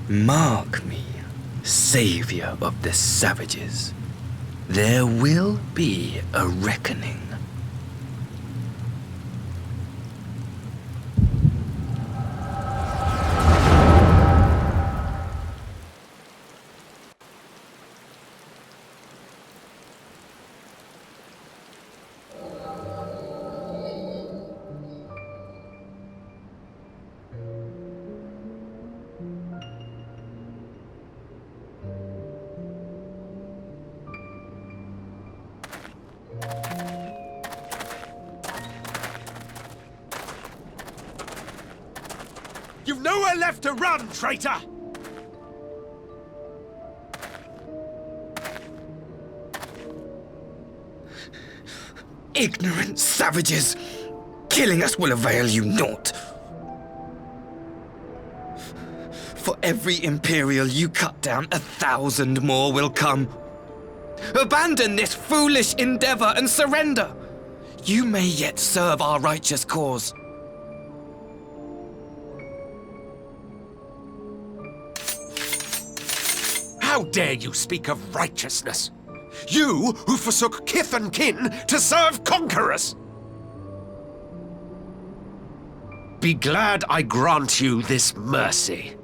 Mark me, savior of the savages. There will be a reckoning. You've nowhere left to run, traitor! Ignorant savages! Killing us will avail you naught. For every Imperial you cut down, 1,000 more will come. Abandon this foolish endeavor and surrender. You may yet serve our righteous cause. How dare you speak of righteousness? You who forsook kith and kin to serve conquerors! Be glad I grant you this mercy.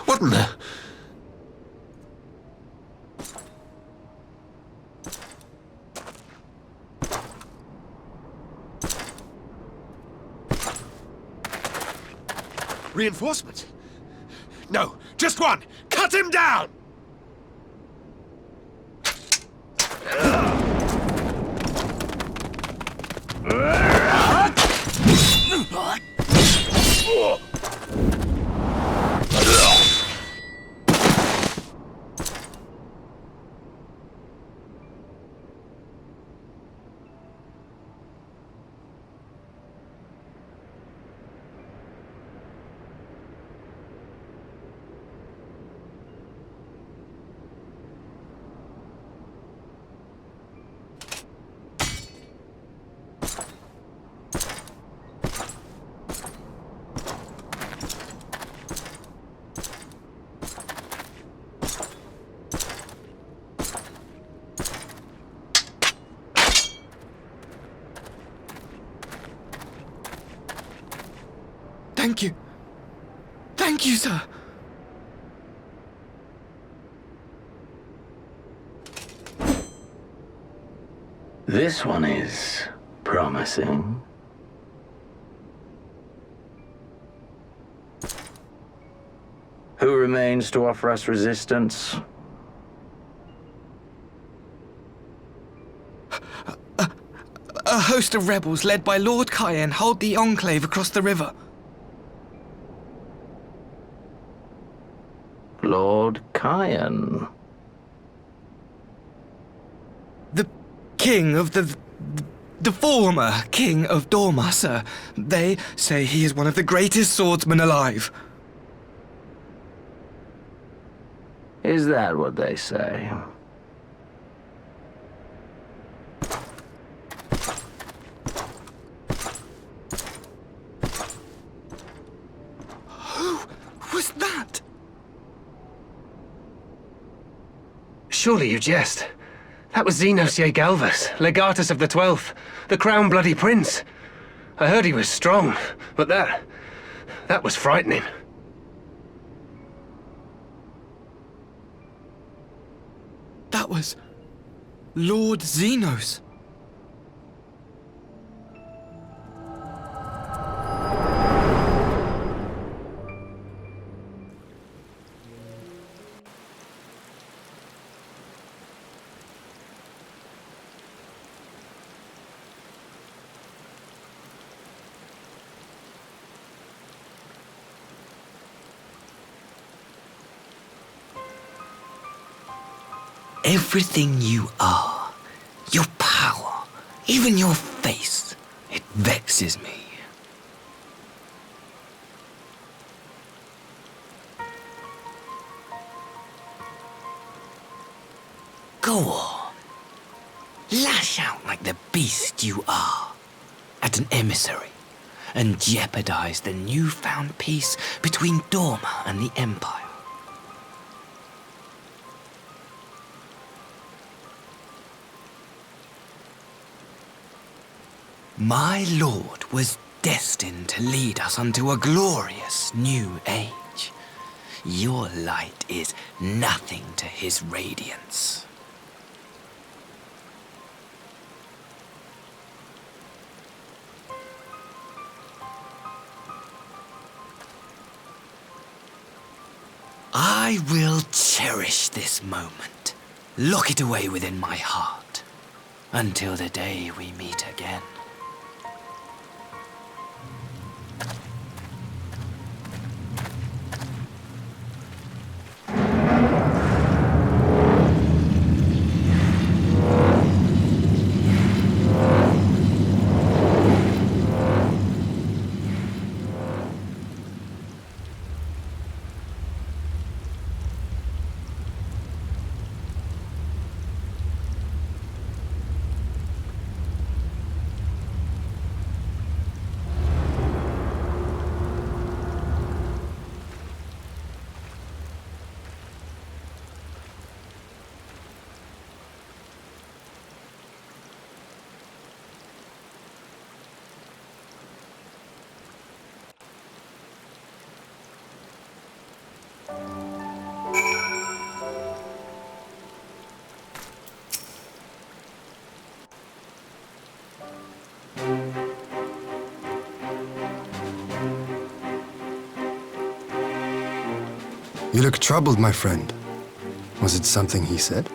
What in the... Reinforcements? No, just one! Cut him down! Thank you. Thank you, sir. This one is promising. Who remains to offer us resistance? A host of rebels led by Lord Cayenne hold the Enclave across the river. Lord Cayenne? The king of the former king of Dorma, sir. They say he is one of the greatest swordsmen alive. Is that what they say? Who was that? Surely you jest. That was Xenos Galvus, legatus of the 12th, the Crown Bloody Prince. I heard he was strong, but that was frightening. That was Lord Xenos. Everything you are, your power, even your face, it vexes me. Go on. Lash out like the beast you are at an emissary and jeopardize the newfound peace between Dorma and the Empire. My lord was destined to lead us unto a glorious new age. Your light is nothing to his radiance. I will cherish this moment, lock it away within my heart, until the day we meet again. You look troubled, my friend. Was it something he said?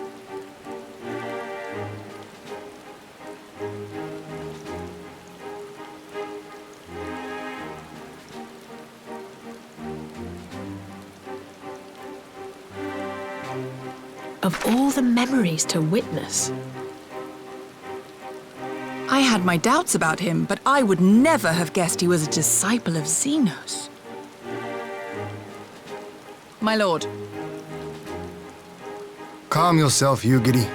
Of all the memories to witness. I had my doubts about him, but I would never have guessed he was a disciple of Xenos. My lord. Calm yourself, Eugidi.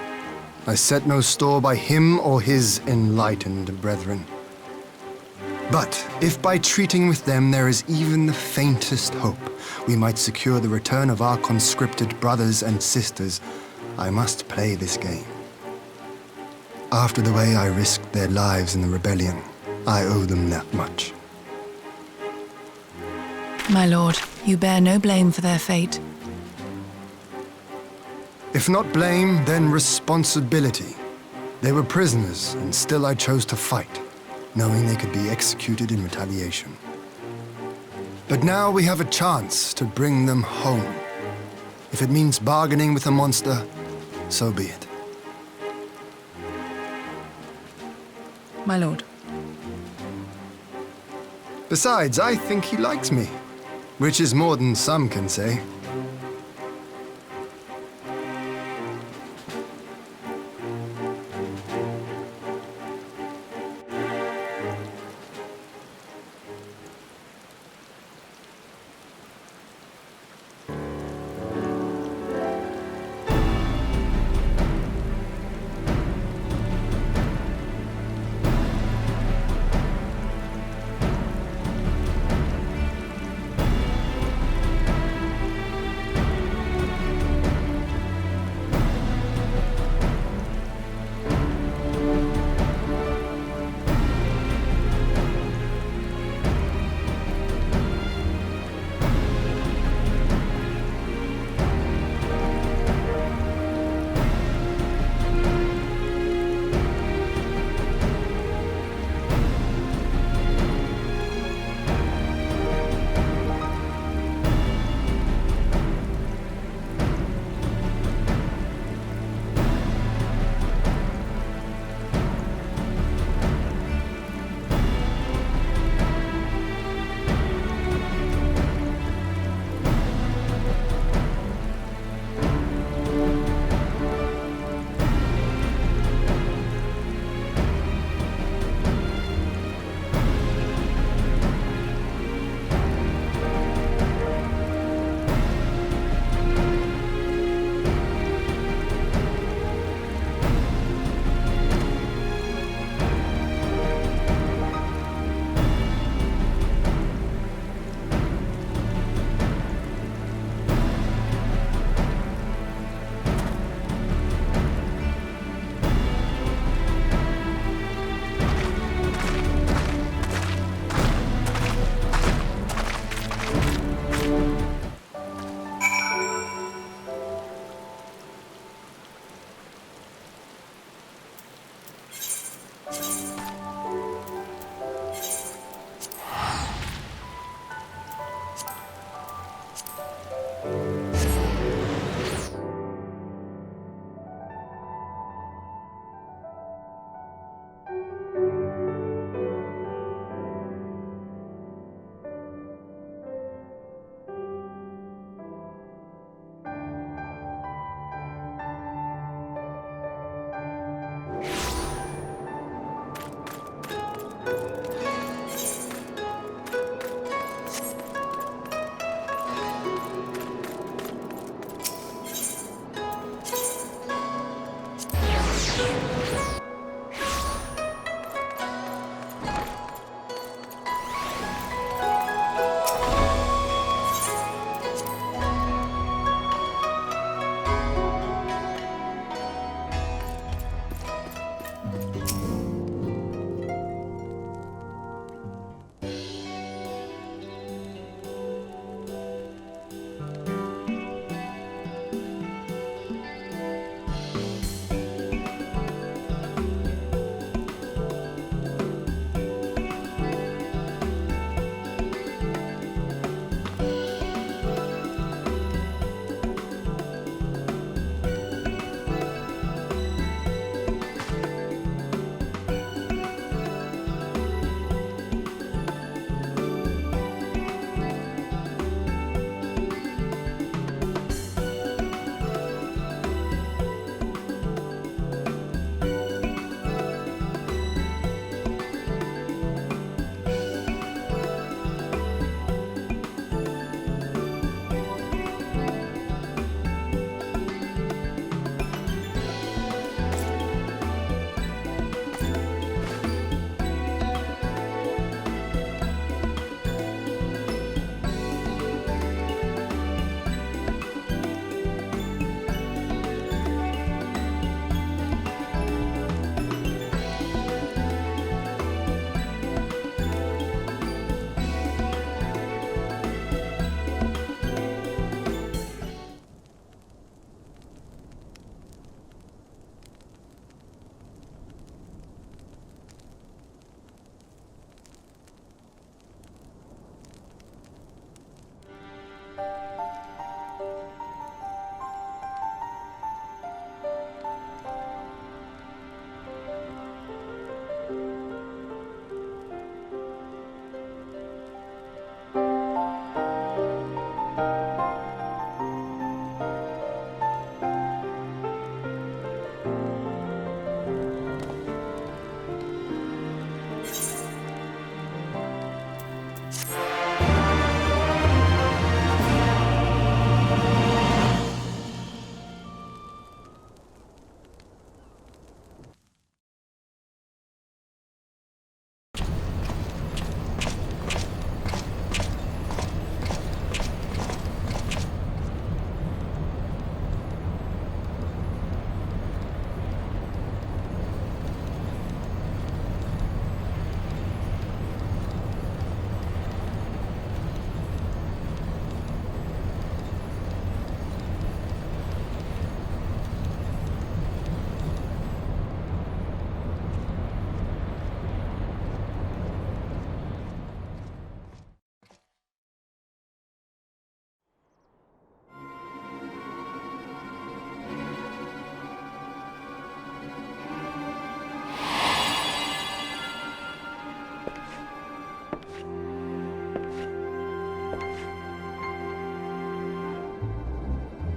I set no store by him or his enlightened brethren. But if by treating with them there is even the faintest hope we might secure the return of our conscripted brothers and sisters, I must play this game. After the way I risked their lives in the rebellion, I owe them that much. My lord, you bear no blame for their fate. If not blame, then responsibility. They were prisoners, and still I chose to fight, knowing they could be executed in retaliation. But now we have a chance to bring them home. If it means bargaining with a monster, so be it. My lord. Besides, I think he likes me, which is more than some can say.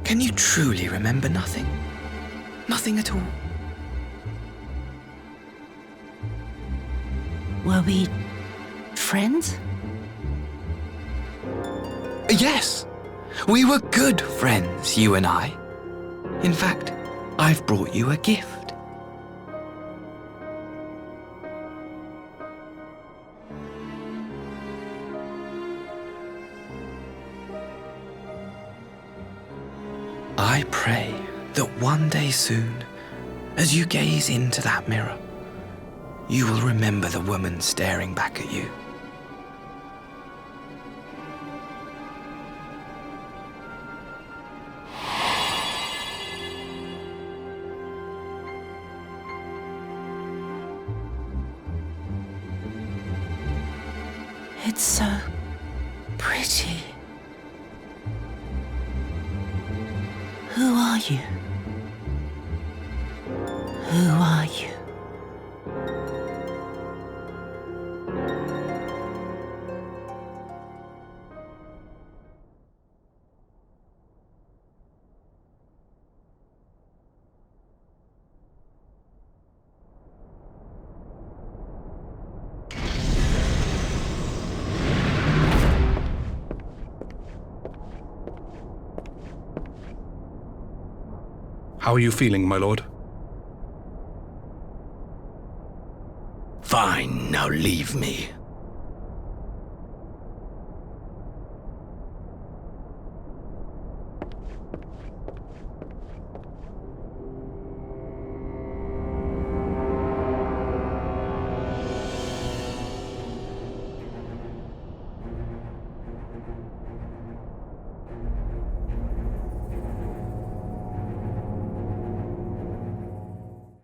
Can you truly remember nothing? Nothing at all? Were we friends? Yes. We were good friends, you and I. In fact, I've brought you a gift. I pray that one day soon, as you gaze into that mirror, you will remember the woman staring back at you. It's so pretty. Who are you? Who are you? How are you feeling, my lord? Fine, now leave me.